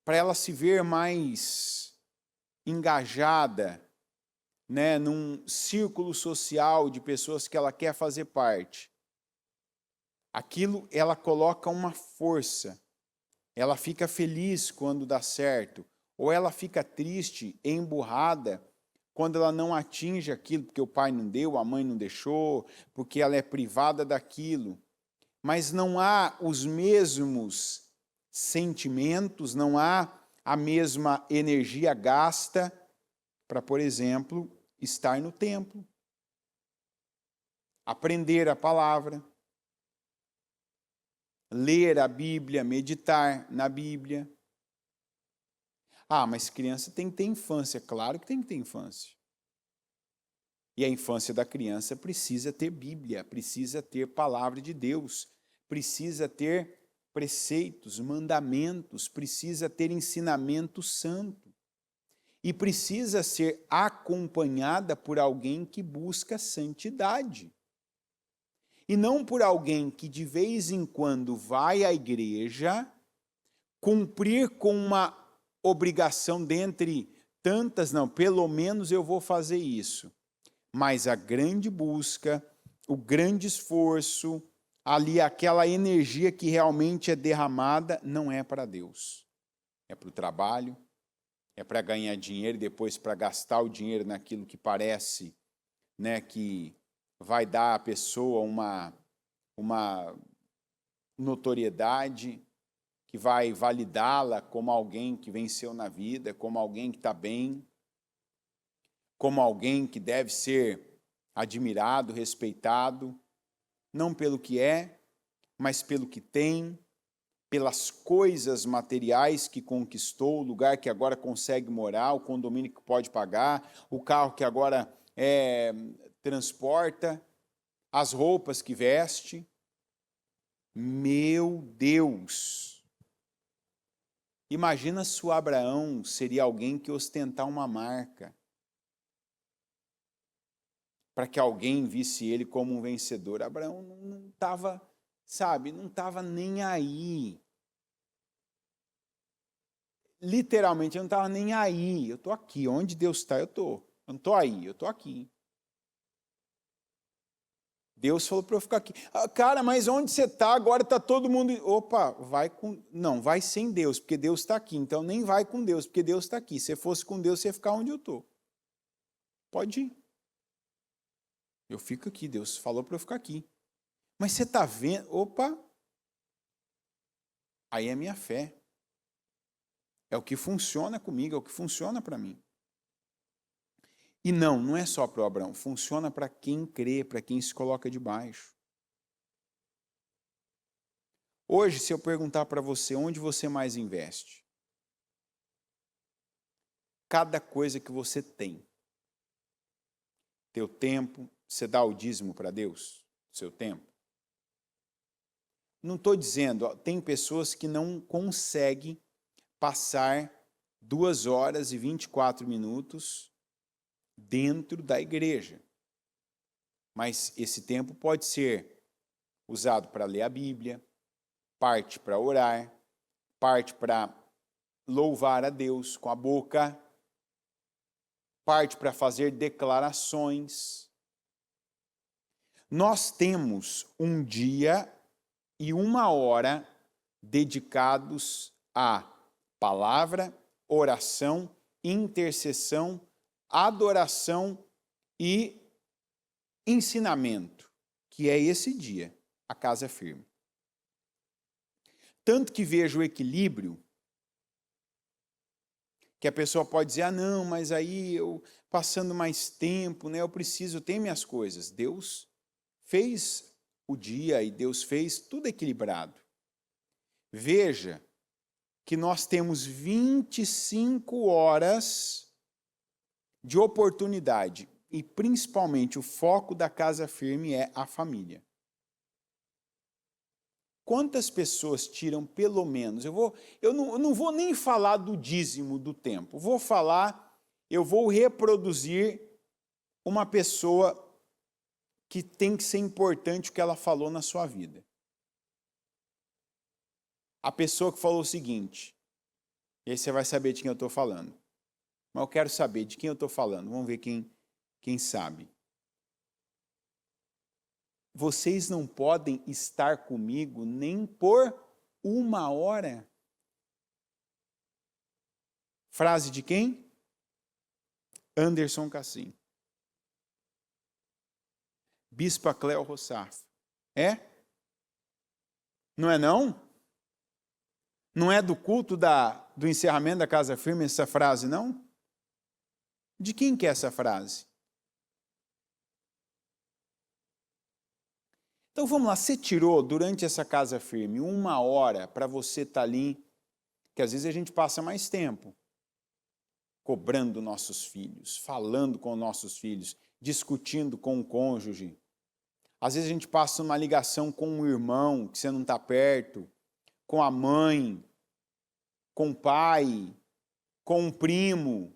para ela se ver mais engajada, né, num círculo social de pessoas que ela quer fazer parte. Aquilo ela coloca uma força, ela fica feliz quando dá certo, ou ela fica triste, emburrada, quando ela não atinge aquilo, porque o pai não deu, a mãe não deixou, porque ela é privada daquilo. Mas não há os mesmos sentimentos, não há a mesma energia gasta para, por exemplo, estar no templo, aprender a palavra, ler a Bíblia, meditar na Bíblia. Mas criança tem que ter infância. Claro que tem que ter infância. E a infância da criança precisa ter Bíblia, precisa ter palavra de Deus, precisa ter preceitos, mandamentos, precisa ter ensinamento santo. E precisa ser acompanhada por alguém que busca santidade. E não por alguém que de vez em quando vai à igreja cumprir com uma obrigação dentre tantas, não, pelo menos eu vou fazer isso. Mas a grande busca, o grande esforço, ali aquela energia que realmente é derramada, não é para Deus. É para o trabalho, é para ganhar dinheiro e depois para gastar o dinheiro naquilo que parece, né, que vai dar à pessoa uma notoriedade, que vai validá-la como alguém que venceu na vida, como alguém que está bem, como alguém que deve ser admirado, respeitado, não pelo que é, mas pelo que tem, pelas coisas materiais que conquistou, o lugar que agora consegue morar, o condomínio que pode pagar, o carro que agora transporta, as roupas que veste. Meu Deus! Imagina se o Abraão seria alguém que ostentar uma marca, para que alguém visse ele como um vencedor. Abraão não estava, não estava nem aí. Literalmente, eu não estava nem aí. Eu estou aqui. Onde Deus está, eu estou. Eu não estou aí, eu estou aqui. Deus falou para eu ficar aqui. Cara, mas onde você está? Agora está todo mundo... Opa, vai com... Não, vai sem Deus, porque Deus está aqui. Então, nem vai com Deus, porque Deus está aqui. Se fosse com Deus, você ia ficar onde eu estou. Pode ir. Eu fico aqui, Deus falou para eu ficar aqui. Mas você está vendo? Opa! Aí é minha fé. É o que funciona comigo, é o que funciona para mim. E não é só para o Abraão, funciona para quem crê, para quem se coloca debaixo. Hoje, se eu perguntar para você onde você mais investe, cada coisa que você tem, teu tempo, você dá o dízimo para Deus, seu tempo? Não estou dizendo, tem pessoas que não conseguem passar 2 horas e 24 minutos dentro da igreja. Mas esse tempo pode ser usado para ler a Bíblia, parte para orar, parte para louvar a Deus com a boca, parte para fazer declarações. Nós temos um dia e 1 hora dedicados a palavra, oração, intercessão, adoração e ensinamento, que é esse dia, a casa firme. Tanto que vejo o equilíbrio, que a pessoa pode dizer, não, mas aí eu passando mais tempo, né, eu preciso ter minhas coisas. Deus fez o dia e Deus fez tudo equilibrado. Veja que nós temos 25 horas de oportunidade e principalmente o foco da casa firme é a família. Quantas pessoas tiram pelo menos, eu não vou nem falar do dízimo do tempo, eu vou reproduzir uma pessoa que tem que ser importante o que ela falou na sua vida. A pessoa que falou o seguinte, e aí você vai saber de quem eu estou falando. Mas eu quero saber de quem eu estou falando. Vamos ver quem sabe. Vocês não podem estar comigo nem por 1 hora. Frase de quem? Anderson Cassim. Bispa Cléo Rossaf. É? Não é não? Não é do culto do encerramento da Casa Firme essa frase, não? De quem que é essa frase? Então vamos lá, você tirou durante essa Casa Firme 1 hora para você estar ali, que às vezes a gente passa mais tempo cobrando nossos filhos, falando com nossos filhos, discutindo com o cônjuge. Às vezes a gente passa uma ligação com um irmão que você não está perto, com a mãe, com o pai, com um primo.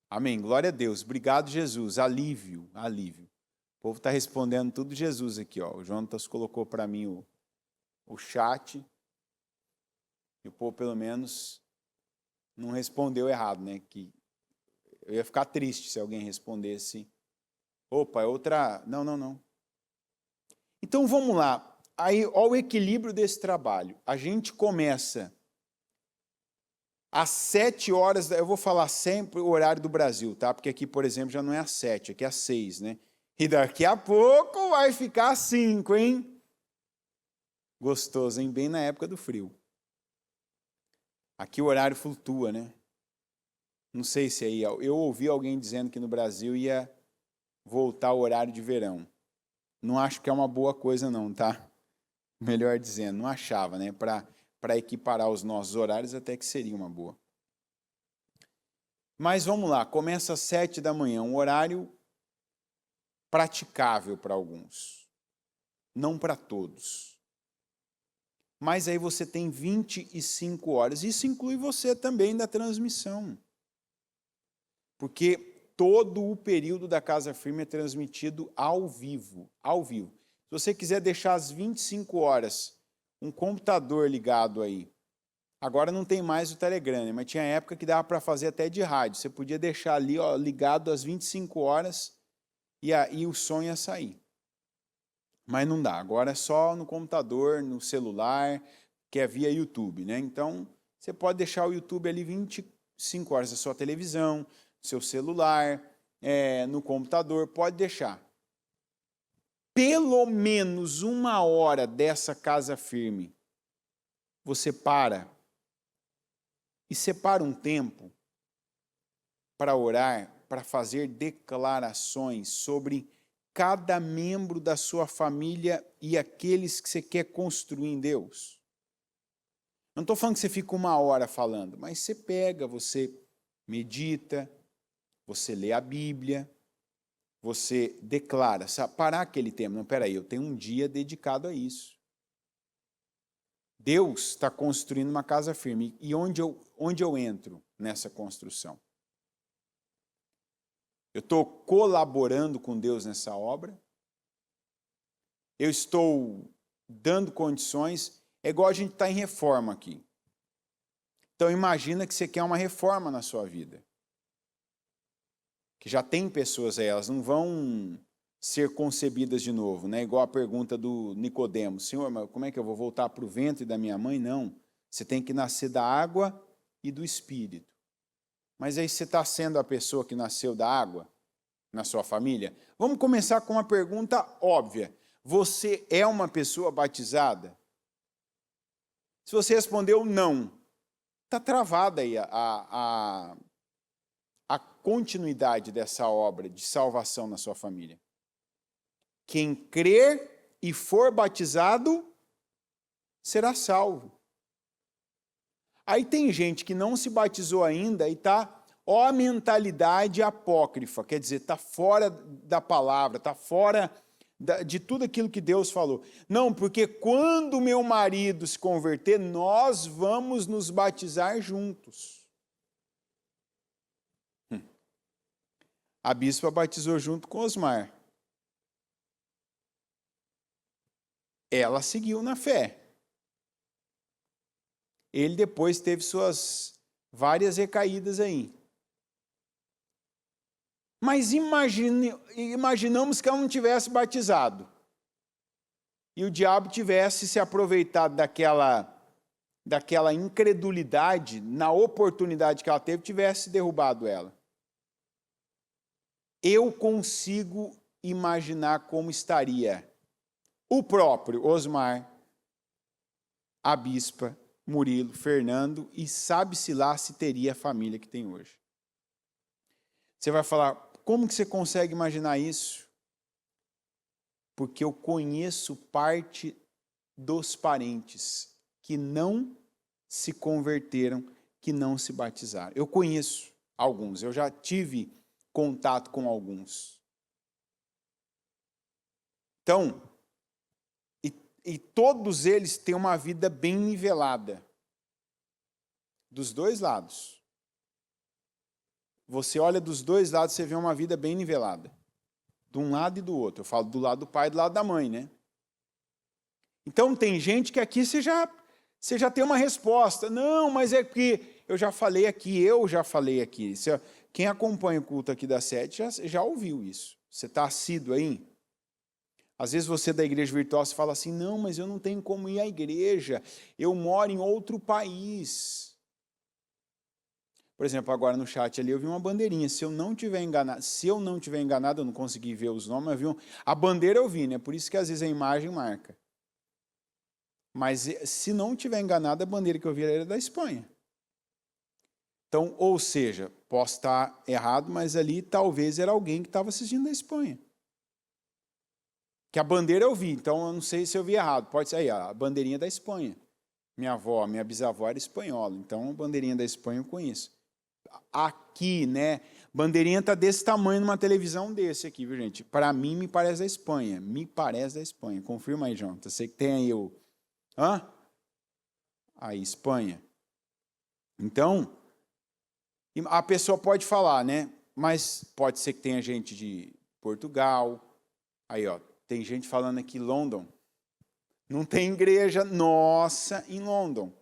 Amém, glória a Deus, obrigado Jesus, alívio. O povo está respondendo tudo Jesus aqui, ó. O Jonatas colocou para mim o chat, e o povo pelo menos não respondeu errado, né? Que eu ia ficar triste se alguém respondesse, opa, é outra... Não. Então vamos lá, aí olha o equilíbrio desse trabalho. A gente começa às 7 horas, eu vou falar sempre o horário do Brasil, tá? Porque aqui, por exemplo, já não é às 7, aqui é às 6, né? E daqui a pouco vai ficar às 5, hein? Gostoso, hein? Bem na época do frio. Aqui o horário flutua, né? Não sei se aí... Eu ouvi alguém dizendo que no Brasil ia voltar ao horário de verão. Não acho que é uma boa coisa não, tá? Melhor dizendo, não achava, né? Para para equiparar os nossos horários, até que seria uma boa. Mas vamos lá, começa às 7 da manhã, um horário praticável para alguns, não para todos. Mas aí você tem 25 horas, isso inclui você também da transmissão. Porque todo o período da Casa Firme é transmitido ao vivo, ao vivo. Se você quiser deixar às 25 horas um computador ligado aí, agora não tem mais o Telegram, né? Mas tinha época que dava para fazer até de rádio. Você podia deixar ali ligado às 25 horas e aí o som ia sair. Mas não dá, agora é só no computador, no celular, que é via YouTube, né? Então, você pode deixar o YouTube ali 25 horas, a sua televisão, seu celular, no computador, pode deixar. Pelo menos 1 hora dessa Casa Firme, você para e separa um tempo para orar, para fazer declarações sobre cada membro da sua família e aqueles que você quer construir em Deus. Não estou falando que você fica 1 hora falando, mas você pega, você medita, você lê a Bíblia, você declara, sabe, parar aquele tema. Não, peraí, eu tenho um dia dedicado a isso. Deus está construindo uma casa firme. E onde eu entro nessa construção? Eu estou colaborando com Deus nessa obra? Eu estou dando condições? É igual a gente está em reforma aqui. Então imagina que você quer uma reforma na sua vida. Que já tem pessoas aí, elas não vão ser concebidas de novo, né? Igual a pergunta do Nicodemo: Senhor, mas como é que eu vou voltar para o ventre da minha mãe? Não, você tem que nascer da água e do Espírito. Mas aí você está sendo a pessoa que nasceu da água na sua família? Vamos começar com uma pergunta óbvia. Você é uma pessoa batizada? Se você respondeu não, está travada aí a continuidade dessa obra de salvação na sua família. Quem crer e for batizado será salvo. Aí tem gente que não se batizou ainda e está, a mentalidade apócrifa, quer dizer, está fora da palavra, está fora de tudo aquilo que Deus falou. Não, porque quando meu marido se converter, nós vamos nos batizar juntos. A bispa batizou junto com Osmar. Ela seguiu na fé. Ele depois teve suas várias recaídas aí. Mas imaginamos que ela não tivesse batizado. E o diabo tivesse se aproveitado daquela incredulidade, na oportunidade que ela teve, tivesse derrubado ela. Eu consigo imaginar como estaria o próprio Osmar, a bispa, Murilo, Fernando, e sabe-se lá se teria a família que tem hoje. Você vai falar, como que você consegue imaginar isso? Porque eu conheço parte dos parentes que não se converteram, que não se batizaram. Eu conheço alguns, eu já tive contato com alguns. Então, e todos eles têm uma vida bem nivelada, dos dois lados. Você olha dos dois lados, você vê uma vida bem nivelada, de um lado e do outro. Eu falo do lado do pai e do lado da mãe, né? Então, tem gente que aqui você já tem uma resposta. Não, mas é que eu já falei aqui. Quem acompanha o culto aqui da sede já ouviu isso. Você está assíduo aí? Às vezes você da igreja virtual, você fala assim, não, mas eu não tenho como ir à igreja, eu moro em outro país. Por exemplo, agora no chat ali eu vi uma bandeirinha, se eu não tiver enganado, eu não consegui ver os nomes, mas a bandeira eu vi, né? Por isso que às vezes a imagem marca. Mas se não tiver enganado, a bandeira que eu vi era da Espanha. Então, ou seja, posso estar errado, mas ali talvez era alguém que estava assistindo da Espanha. Que a bandeira eu vi, então eu não sei se eu vi errado. Pode ser aí, a bandeirinha da Espanha. minha bisavó era espanhola, então a bandeirinha da Espanha eu conheço. Aqui, né, bandeirinha tá desse tamanho numa televisão desse aqui, viu, gente? Para mim, me parece da Espanha. Me parece da Espanha. Confirma aí, João. Eu sei que tem aí o... Hã? Aí, Espanha. Então, a pessoa pode falar, né? Mas pode ser que tenha gente de Portugal. Aí, ó, tem gente falando aqui London. Não tem igreja nossa em London.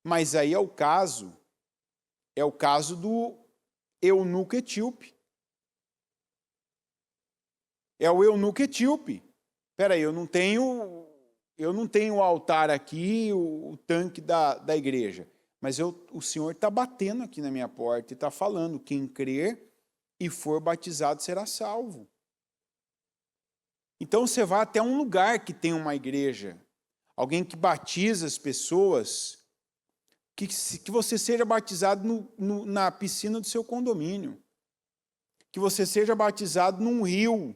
Mas aí é o caso do eunuco etíope. É o eunuco etíope. Espera aí, eu não tenho o altar aqui, o tanque da igreja. Mas o Senhor está batendo aqui na minha porta e está falando, quem crer e for batizado será salvo. Então você vai até um lugar que tem uma igreja, alguém que batiza as pessoas, que você seja batizado na piscina do seu condomínio, que você seja batizado num rio,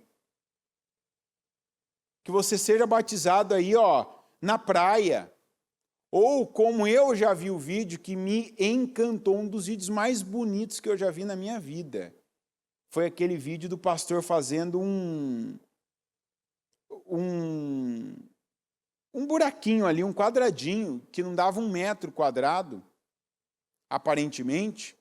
que você seja batizado aí, ó, na praia. Ou como eu já vi o vídeo que me encantou, um dos vídeos mais bonitos que eu já vi na minha vida. Foi aquele vídeo do pastor fazendo um buraquinho ali, um quadradinho, que não dava 1 metro quadrado, aparentemente.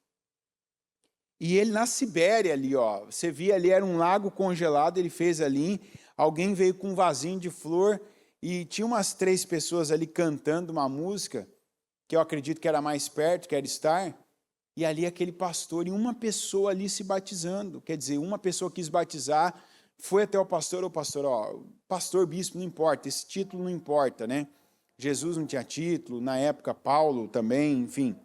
E ele na Sibéria ali, ó, você via ali, era um lago congelado, ele fez ali, alguém veio com um vasinho de flor, e tinha umas 3 pessoas ali cantando uma música, que eu acredito que era mais perto, que era Star, e ali aquele pastor, e uma pessoa ali se batizando, quer dizer, uma pessoa quis batizar, foi até o pastor, ó, pastor, bispo, não importa, esse título não importa, né? Jesus não tinha título, na época Paulo também, enfim.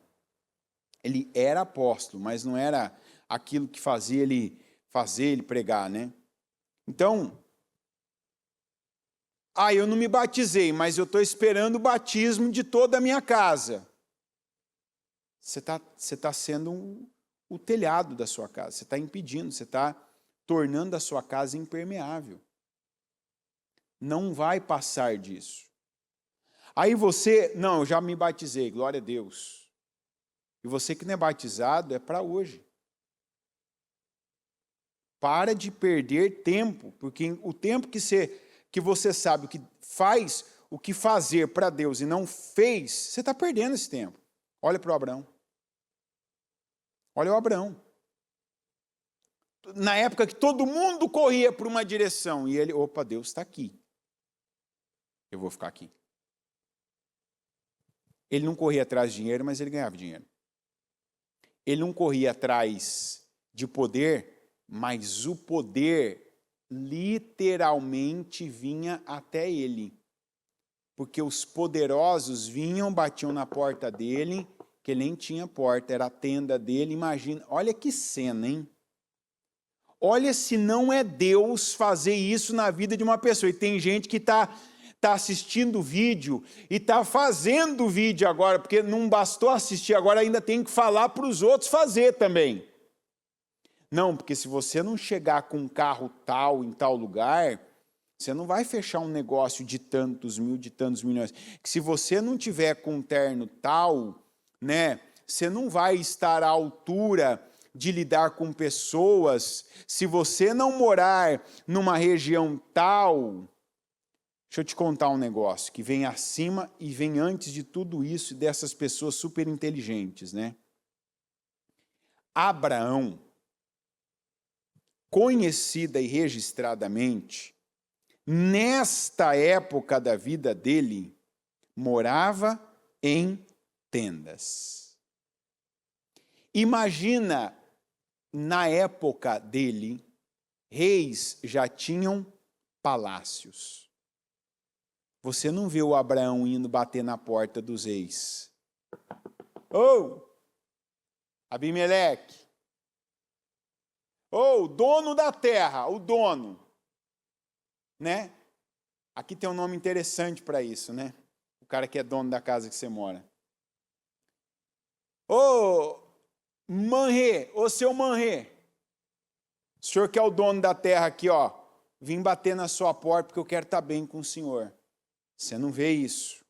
Ele era apóstolo, mas não era aquilo que fazia ele pregar, né? Então, eu não me batizei, mas eu estou esperando o batismo de toda a minha casa. Você tá sendo o telhado da sua casa, você está impedindo, você está tornando a sua casa impermeável. Não vai passar disso. Aí você, não, eu já me batizei, glória a Deus. E você que não é batizado, é para hoje. Para de perder tempo, porque o tempo que você sabe o que faz, o que fazer para Deus e não fez, você está perdendo esse tempo. Olha para o Abraão. Olha o Abraão. Na época que todo mundo corria para uma direção, e ele, opa, Deus está aqui. Eu vou ficar aqui. Ele não corria atrás de dinheiro, mas ele ganhava dinheiro. Ele não corria atrás de poder, mas o poder literalmente vinha até ele. Porque os poderosos vinham, batiam na porta dele, que ele nem tinha porta, era a tenda dele. Imagina, olha que cena, hein? Olha se não é Deus fazer isso na vida de uma pessoa. E tem gente que está assistindo o vídeo e está fazendo o vídeo agora, porque não bastou assistir, agora ainda tem que falar para os outros fazer também. Não, porque se você não chegar com um carro tal em tal lugar, você não vai fechar um negócio de tantos mil, de tantos milhões. Que se você não tiver com um terno tal, né, você não vai estar à altura de lidar com pessoas. Se você não morar numa região tal, deixa eu te contar um negócio que vem acima e vem antes de tudo isso, dessas pessoas super inteligentes, né? Abraão, conhecida e registradamente, nesta época da vida dele, morava em tendas. Imagina, na época dele, reis já tinham palácios. Você não vê o Abraão indo bater na porta dos reis. Ô, Abimeleque. Ô, dono da terra, o dono. Né? Aqui tem um nome interessante para isso, né? O cara que é dono da casa que você mora. Ô, Manrê, ô seu Manrê. O senhor que é o dono da terra aqui, ó. Vim bater na sua porta porque eu quero estar bem com o senhor. Você não vê isso.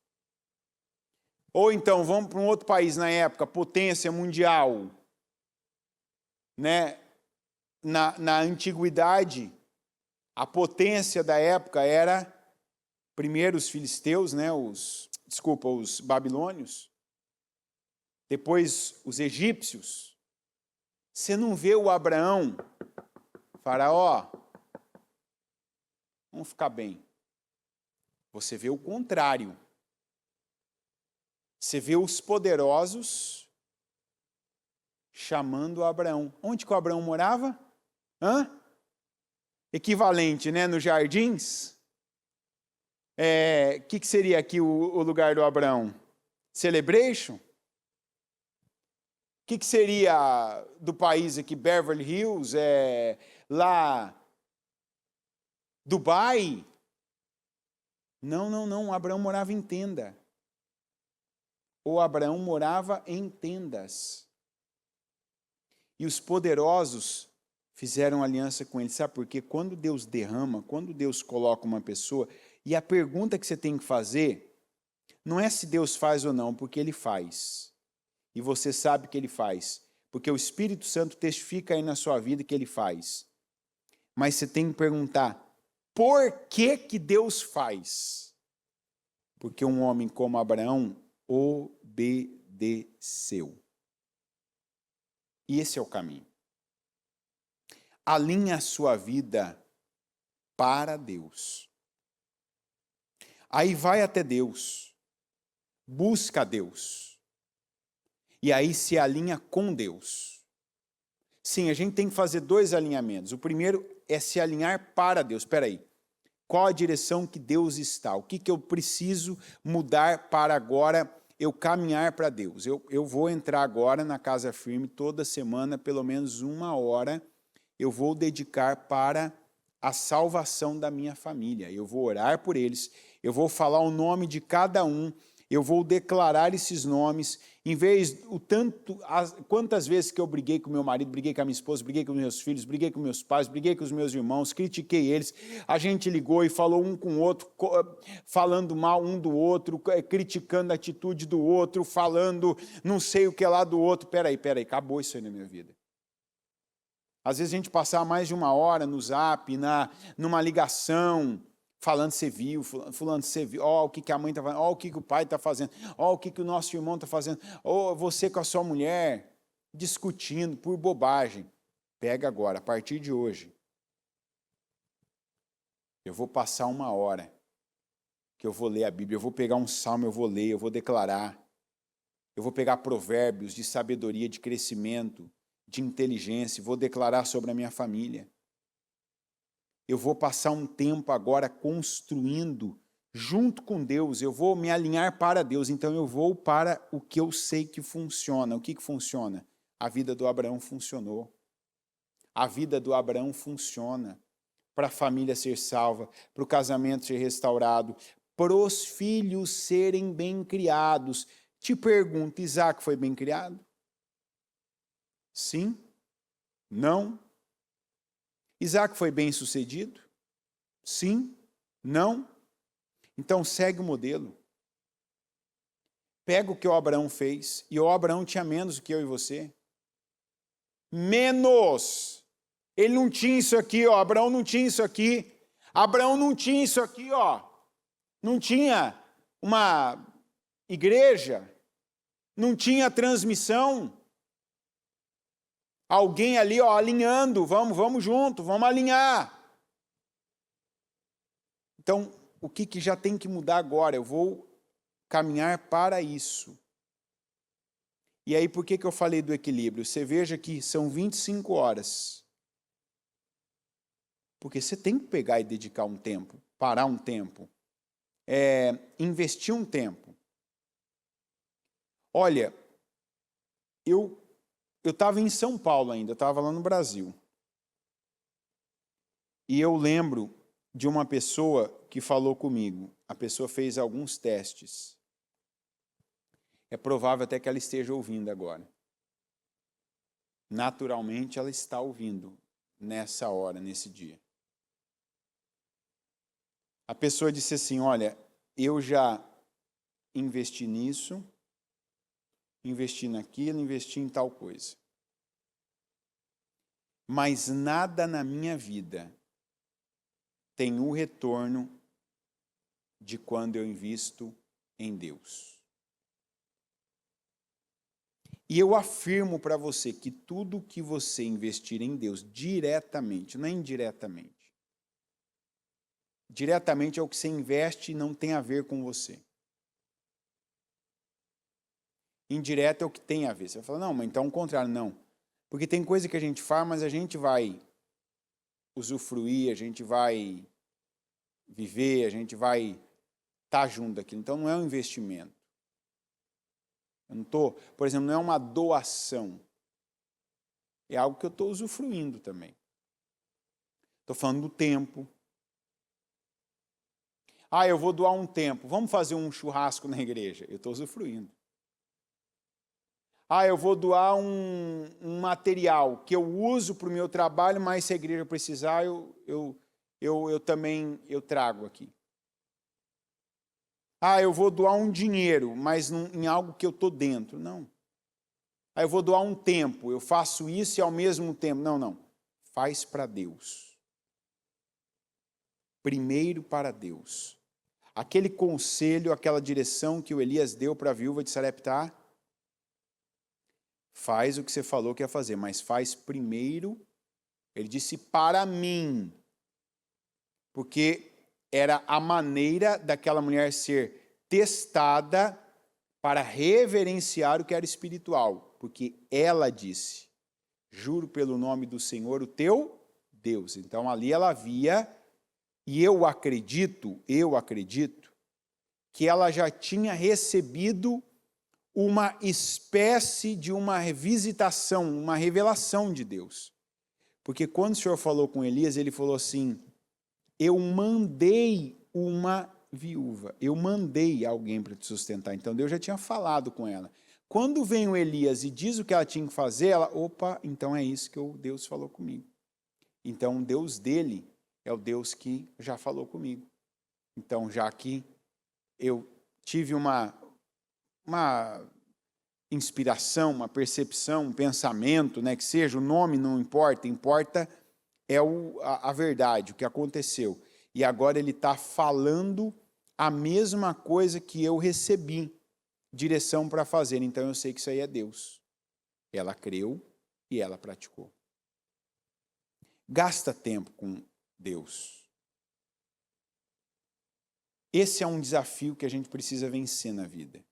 Ou então, vamos para um outro país na época, potência mundial, né? Na antiguidade, a potência da época era, primeiro os filisteus, né? Os babilônios, depois os egípcios. Você não vê o Abraão, Faraó, vamos ficar bem. Você vê o contrário. Você vê os poderosos chamando Abraão. Onde que o Abraão morava? Equivalente, né? Nos jardins. Que seria aqui o lugar do Abraão? Celebration? O que seria do país aqui? Beverly Hills? Lá, Dubai? Não. Abraão morava em tenda. Ou Abraão morava em tendas. E os poderosos fizeram aliança com ele. Sabe por quê? Quando Deus derrama, quando Deus coloca uma pessoa, e a pergunta que você tem que fazer, não é se Deus faz ou não, porque Ele faz. E você sabe que Ele faz. Porque o Espírito Santo testifica aí na sua vida que Ele faz. Mas você tem que perguntar, por que que Deus faz? Porque um homem como Abraão obedeceu. E esse é o caminho. Alinhe a sua vida para Deus. Aí vai até Deus. Busca Deus. E aí se alinha com Deus. Sim, a gente tem que fazer 2 alinhamentos. O primeiro é se alinhar para Deus. Espera aí. Qual a direção que Deus está? O que eu preciso mudar para agora eu caminhar para Deus? Eu vou entrar agora na Casa Firme toda semana, pelo menos 1 hora, eu vou dedicar para a salvação da minha família. Eu vou orar por eles, eu vou falar o nome de cada um, eu vou declarar esses nomes, em vez quantas vezes que eu briguei com meu marido, briguei com a minha esposa, briguei com meus filhos, briguei com meus pais, briguei com os meus irmãos, critiquei eles, a gente ligou e falou um com o outro, falando mal um do outro, criticando a atitude do outro, falando não sei o que lá do outro. Peraí, acabou isso aí na minha vida. Às vezes a gente passar mais de 1 hora no zap, numa ligação, falando você viu, fulano você viu, o que a mãe está fazendo, o que o pai está fazendo, o que o nosso irmão está fazendo, você com a sua mulher, discutindo por bobagem. Pega agora, a partir de hoje, eu vou passar 1 hora, que eu vou ler a Bíblia, eu vou pegar um salmo, eu vou ler, eu vou declarar, eu vou pegar provérbios de sabedoria, de crescimento, de inteligência, vou declarar sobre a minha família. Eu vou passar um tempo agora construindo junto com Deus, eu vou me alinhar para Deus, então eu vou para o que eu sei que funciona. O que funciona? A vida do Abraão funcionou. A vida do Abraão funciona para a família ser salva, para o casamento ser restaurado, para os filhos serem bem criados. Te pergunto, Isaac foi bem criado? Sim? Não? Isaac foi bem sucedido? Sim? Não? Então segue o modelo. Pega o que o Abraão fez, e o Abraão tinha menos do que eu e você. Menos! Ele não tinha isso aqui, Abraão não tinha isso aqui. Abraão não tinha isso aqui, Não tinha uma igreja, não tinha transmissão. Alguém ali, alinhando, vamos junto, vamos alinhar. Então, o que já tem que mudar agora? Eu vou caminhar para isso. E aí, por que eu falei do equilíbrio? Você veja que são 25 horas. Porque você tem que pegar e dedicar um tempo, parar um tempo, investir um tempo. Olha, eu estava em São Paulo ainda, estava lá no Brasil. E eu lembro de uma pessoa que falou comigo. A pessoa fez alguns testes. É provável até que ela esteja ouvindo agora. Naturalmente, ela está ouvindo nessa hora, nesse dia. A pessoa disse assim, olha, eu já investi nisso, investir naquilo, investir em tal coisa. Mas nada na minha vida tem o retorno de quando eu invisto em Deus. E eu afirmo para você que tudo que você investir em Deus diretamente, não é indiretamente. Diretamente é o que você investe e não tem a ver com você. Indireto é o que tem a ver. Você vai falar, não, mas então o contrário, não. Porque tem coisa que a gente faz, mas a gente vai usufruir, a gente vai viver, a gente vai estar junto daquilo. Então não é um investimento. Eu não estou, por exemplo, não é uma doação. É algo que eu estou usufruindo também. Estou falando do tempo. Ah, eu vou doar um tempo. Vamos fazer um churrasco na igreja. Eu estou usufruindo. Ah, eu vou doar um material que eu uso para o meu trabalho, mas se a igreja precisar, eu também trago aqui. Ah, eu vou doar um dinheiro, mas em algo que eu estou dentro. Não. Ah, eu vou doar um tempo, eu faço isso e ao mesmo tempo. Não, não. Faz para Deus. Primeiro para Deus. Aquele conselho, aquela direção que o Elias deu para a viúva de Sarepta, faz o que você falou que ia fazer, mas faz primeiro, ele disse, para mim. Porque era a maneira daquela mulher ser testada para reverenciar o que era espiritual. Porque ela disse, juro pelo nome do Senhor, o teu Deus. Então ali ela via, e eu acredito que ela já tinha recebido uma espécie de uma visitação, uma revelação de Deus. Porque quando o Senhor falou com Elias, ele falou assim, eu mandei uma viúva, eu mandei alguém para te sustentar. Então Deus já tinha falado com ela. Quando vem o Elias e diz o que ela tinha que fazer, ela, opa, então é isso que Deus falou comigo. Então o Deus dele é o Deus que já falou comigo. Então já que eu tive uma inspiração, uma percepção, um pensamento, né, que seja, o nome não importa, importa é a verdade, o que aconteceu. E agora ele está falando a mesma coisa que eu recebi, direção para fazer. Então eu sei que isso aí é Deus. Ela creu e ela praticou. Gasta tempo com Deus. Esse é um desafio que a gente precisa vencer na vida.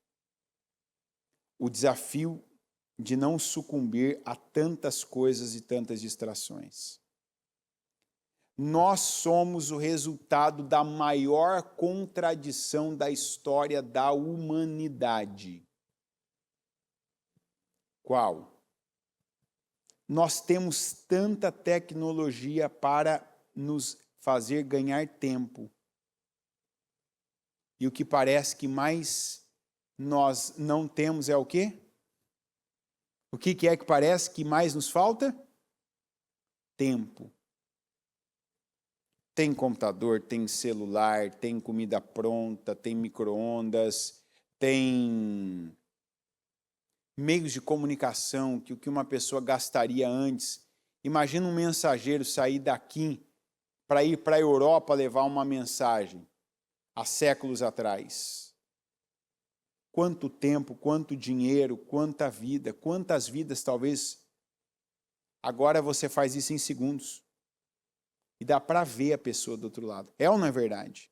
O desafio de não sucumbir a tantas coisas e tantas distrações. Nós somos o resultado da maior contradição da história da humanidade. Qual? Nós temos tanta tecnologia para nos fazer ganhar tempo. E o que parece que mais nós não temos é o quê? O que é que parece que mais nos falta? Tempo. Tem computador, tem celular, tem comida pronta, tem micro-ondas, tem meios de comunicação que o que uma pessoa gastaria antes. Imagina um mensageiro sair daqui para ir para a Europa levar uma mensagem há séculos atrás. Quanto tempo, quanto dinheiro, quanta vida, quantas vidas talvez. Agora você faz isso em segundos. E dá para ver a pessoa do outro lado. É ou não é verdade?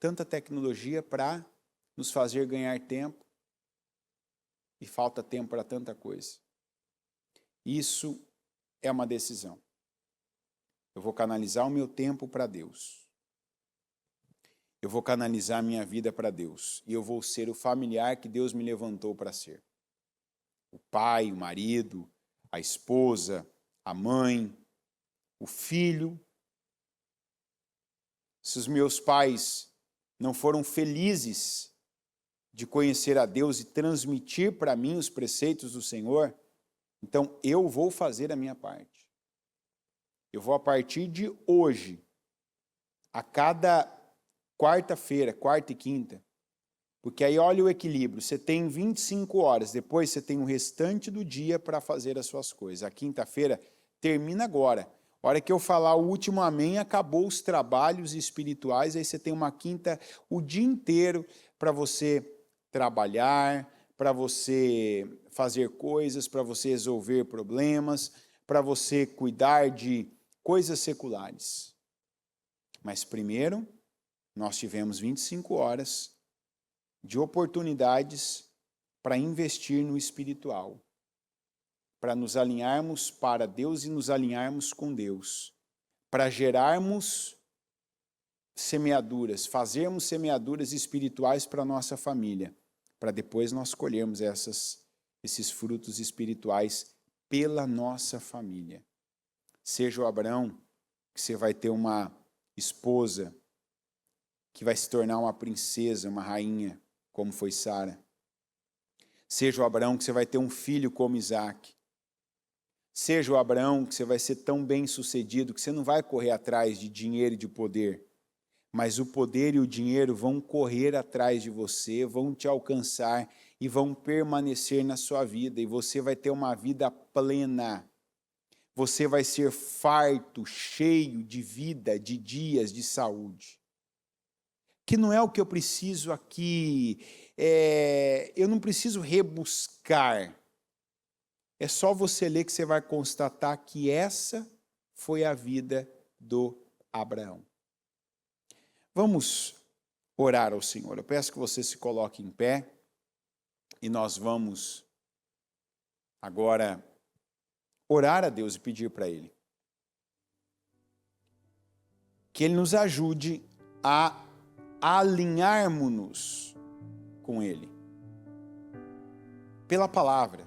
Tanta tecnologia para nos fazer ganhar tempo e falta tempo para tanta coisa. Isso é uma decisão. Eu vou canalizar o meu tempo para Deus. Eu vou canalizar a minha vida para Deus. E eu vou ser o familiar que Deus me levantou para ser. O pai, o marido, a esposa, a mãe, o filho. Se os meus pais não foram felizes de conhecer a Deus e transmitir para mim os preceitos do Senhor, então eu vou fazer a minha parte. Eu vou, a partir de hoje, a cada quarta-feira, quarta e quinta, Porque aí olha o equilíbrio, você tem 25 horas, depois você tem o restante do dia para fazer as suas coisas. A quinta-feira termina agora. A hora que eu falar o último amém, acabou os trabalhos espirituais, aí você tem uma quinta, o dia inteiro para você trabalhar, para você fazer coisas, para você resolver problemas, para você cuidar de coisas seculares. Mas primeiro, nós tivemos 25 horas de oportunidades para investir no espiritual, para nos alinharmos para Deus e nos alinharmos com Deus, para gerarmos semeaduras, fazermos semeaduras espirituais para a nossa família, para depois nós colhermos esses frutos espirituais pela nossa família. Seja o Abraão, que você vai ter uma esposa que vai se tornar uma princesa, uma rainha, como foi Sara. Seja o Abraão que você vai ter um filho como Isaac. Seja o Abraão que você vai ser tão bem sucedido que você não vai correr atrás de dinheiro e de poder, mas o poder e o dinheiro vão correr atrás de você, vão te alcançar e vão permanecer na sua vida, e você vai ter uma vida plena. Você vai ser farto, cheio de vida, de dias, de saúde. Que não é o que eu preciso aqui, eu não preciso rebuscar. É só você ler que você vai constatar que essa foi a vida do Abraão. Vamos orar ao Senhor. Eu peço que você se coloque em pé e nós vamos agora orar a Deus e pedir para Ele que Ele nos ajude a alinharmos-nos com Ele, pela palavra,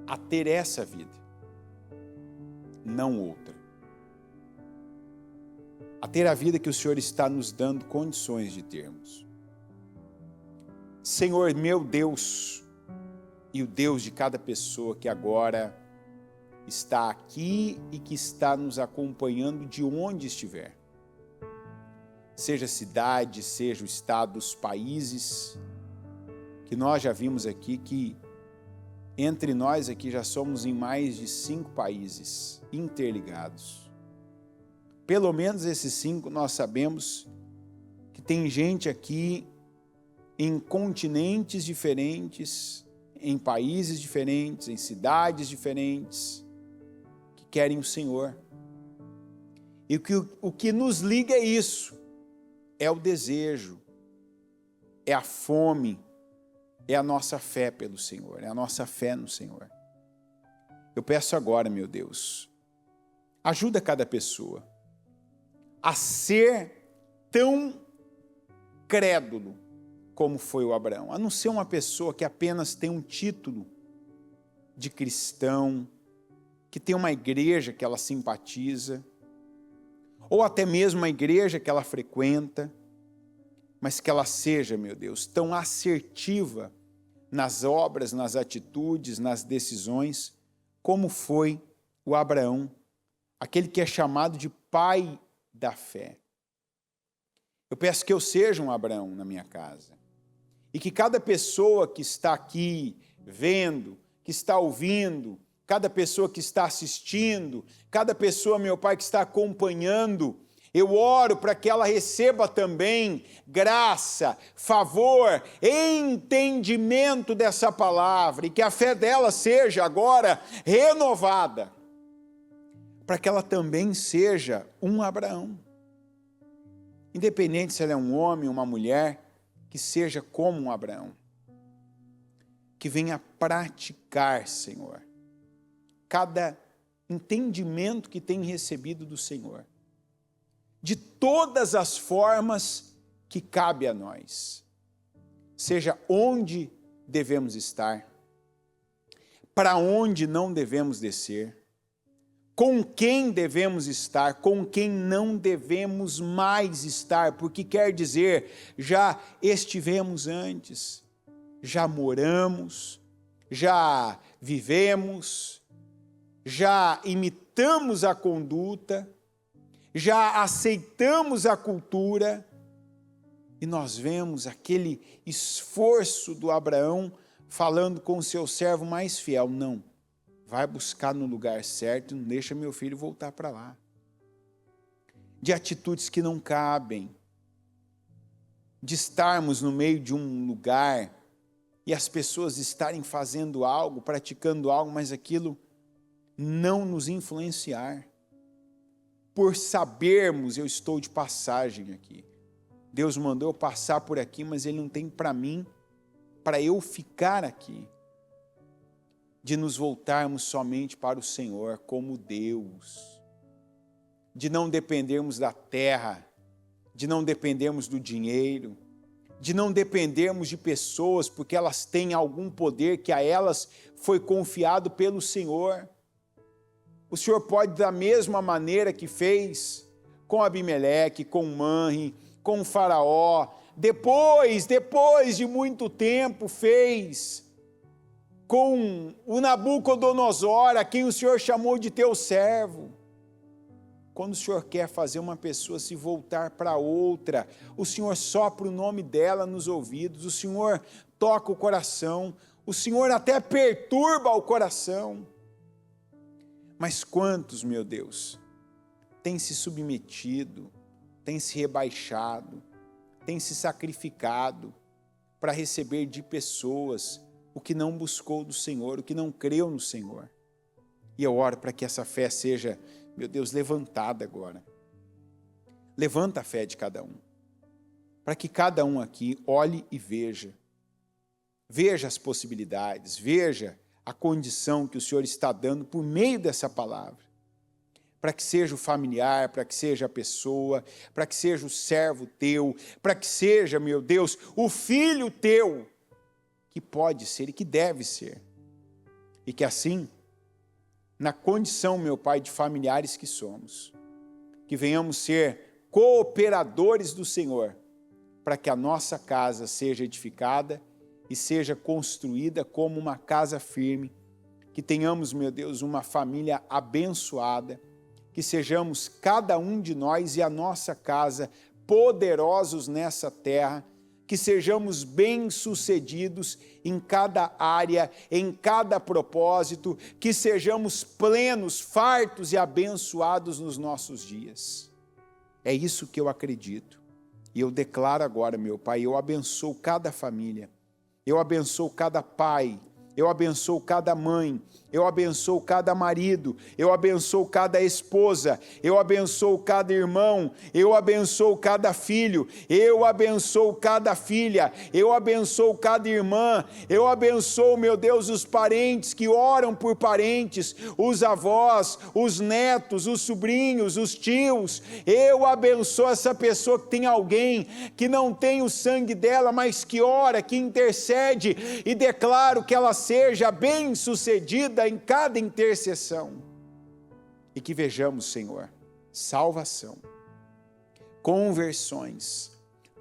a ter essa vida, não outra. A ter a vida que o Senhor está nos dando condições de termos. Senhor, meu Deus, e o Deus de cada pessoa que agora está aqui e que está nos acompanhando de onde estiver. Seja cidade, seja o estado, os países, que nós já vimos aqui que entre nós aqui já somos em mais de 5 países interligados. Pelo menos esses 5 nós sabemos que tem gente aqui em continentes diferentes, em países diferentes, em cidades diferentes, que querem o Senhor. E o que nos liga é isso, é o desejo, é a fome, é a nossa fé pelo Senhor, é a nossa fé no Senhor. Eu peço agora, meu Deus, ajuda cada pessoa a ser tão crédulo como foi o Abraão, a não ser uma pessoa que apenas tem um título de cristão, que tem uma igreja que ela simpatiza, ou até mesmo uma igreja que ela frequenta, mas que ela seja, meu Deus, tão assertiva nas obras, nas atitudes, nas decisões, como foi o Abraão, aquele que é chamado de pai da fé. Eu peço que eu seja um Abraão na minha casa, e que cada pessoa que está aqui vendo, que está ouvindo, cada pessoa que está assistindo, cada pessoa, meu Pai, que está acompanhando, eu oro para que ela receba também graça, favor, entendimento dessa palavra, e que a fé dela seja agora renovada, para que ela também seja um Abraão. Independente se ela é um homem ou uma mulher, que seja como um Abraão, que venha praticar, Senhor, cada entendimento que tem recebido do Senhor, de todas as formas que cabe a nós, seja onde devemos estar, para onde não devemos descer, com quem devemos estar, com quem não devemos mais estar, porque quer dizer, já estivemos antes, já moramos, já vivemos, já imitamos a conduta, já aceitamos a cultura, E nós vemos aquele esforço do Abraão falando com o seu servo mais fiel. Não, vai buscar no lugar certo, não deixa meu filho voltar para lá. De atitudes que não cabem, de estarmos no meio de um lugar e as pessoas estarem fazendo algo, praticando algo, mas aquilo não nos influenciar. Por sabermos, eu estou de passagem aqui. Deus mandou eu passar por aqui, mas Ele não tem para mim, para eu ficar aqui. De nos voltarmos somente para o Senhor como Deus. De não dependermos da terra, de não dependermos do dinheiro, de não dependermos de pessoas, porque elas têm algum poder que a elas foi confiado pelo Senhor. O Senhor pode, da mesma maneira que fez com Abimeleque, com Manre, com o faraó, depois de muito tempo fez com o Nabucodonosor, a quem o Senhor chamou de teu servo. Quando o Senhor quer fazer uma pessoa se voltar para outra, o Senhor sopra o nome dela nos ouvidos, o Senhor toca o coração, o Senhor até perturba o coração. Mas quantos, meu Deus, têm se submetido, têm se rebaixado, têm se sacrificado para receber de pessoas o que não buscou do Senhor, o que não creu no Senhor. E eu oro para que essa fé seja, meu Deus, levantada agora. Levanta a fé de cada um, para que cada um aqui olhe e veja as possibilidades, veja a condição que o Senhor está dando por meio dessa palavra, para que seja o familiar, para que seja a pessoa, para que seja o servo teu, para que seja, meu Deus, o filho teu, que pode ser e que deve ser, e que assim, na condição, meu Pai, de familiares que somos, que venhamos ser cooperadores do Senhor, para que a nossa casa seja edificada e seja construída como uma casa firme, que tenhamos, meu Deus, uma família abençoada, que sejamos cada um de nós e a nossa casa poderosos nessa terra, que sejamos bem-sucedidos em cada área, em cada propósito, que sejamos plenos, fartos e abençoados nos nossos dias. É isso que eu acredito. E eu declaro agora, meu Pai, eu abençoo cada família, eu abençoo cada pai, eu abençoo cada mãe, eu abençoo cada marido, eu abençoo cada esposa, eu abençoo cada irmão, eu abençoo cada filho, eu abençoo cada filha, eu abençoo cada irmã, eu abençoo, meu Deus, os parentes que oram por parentes, os avós, os netos, os sobrinhos, os tios, eu abençoo essa pessoa que tem alguém que não tem o sangue dela, mas que ora, que intercede, e declaro que ela seja bem-sucedida em cada intercessão, e que vejamos, Senhor, salvação, conversões,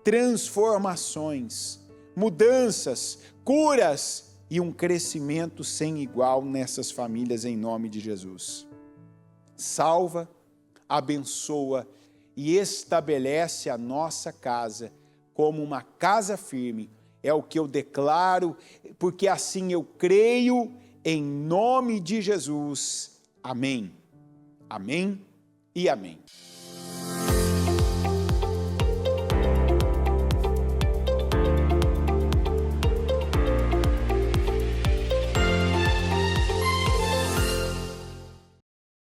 transformações, mudanças, curas e um crescimento sem igual nessas famílias em nome de Jesus. Salva, abençoa e estabelece a nossa casa como uma casa firme. É o que eu declaro, porque assim eu creio, em nome de Jesus. Amém. Amém e amém.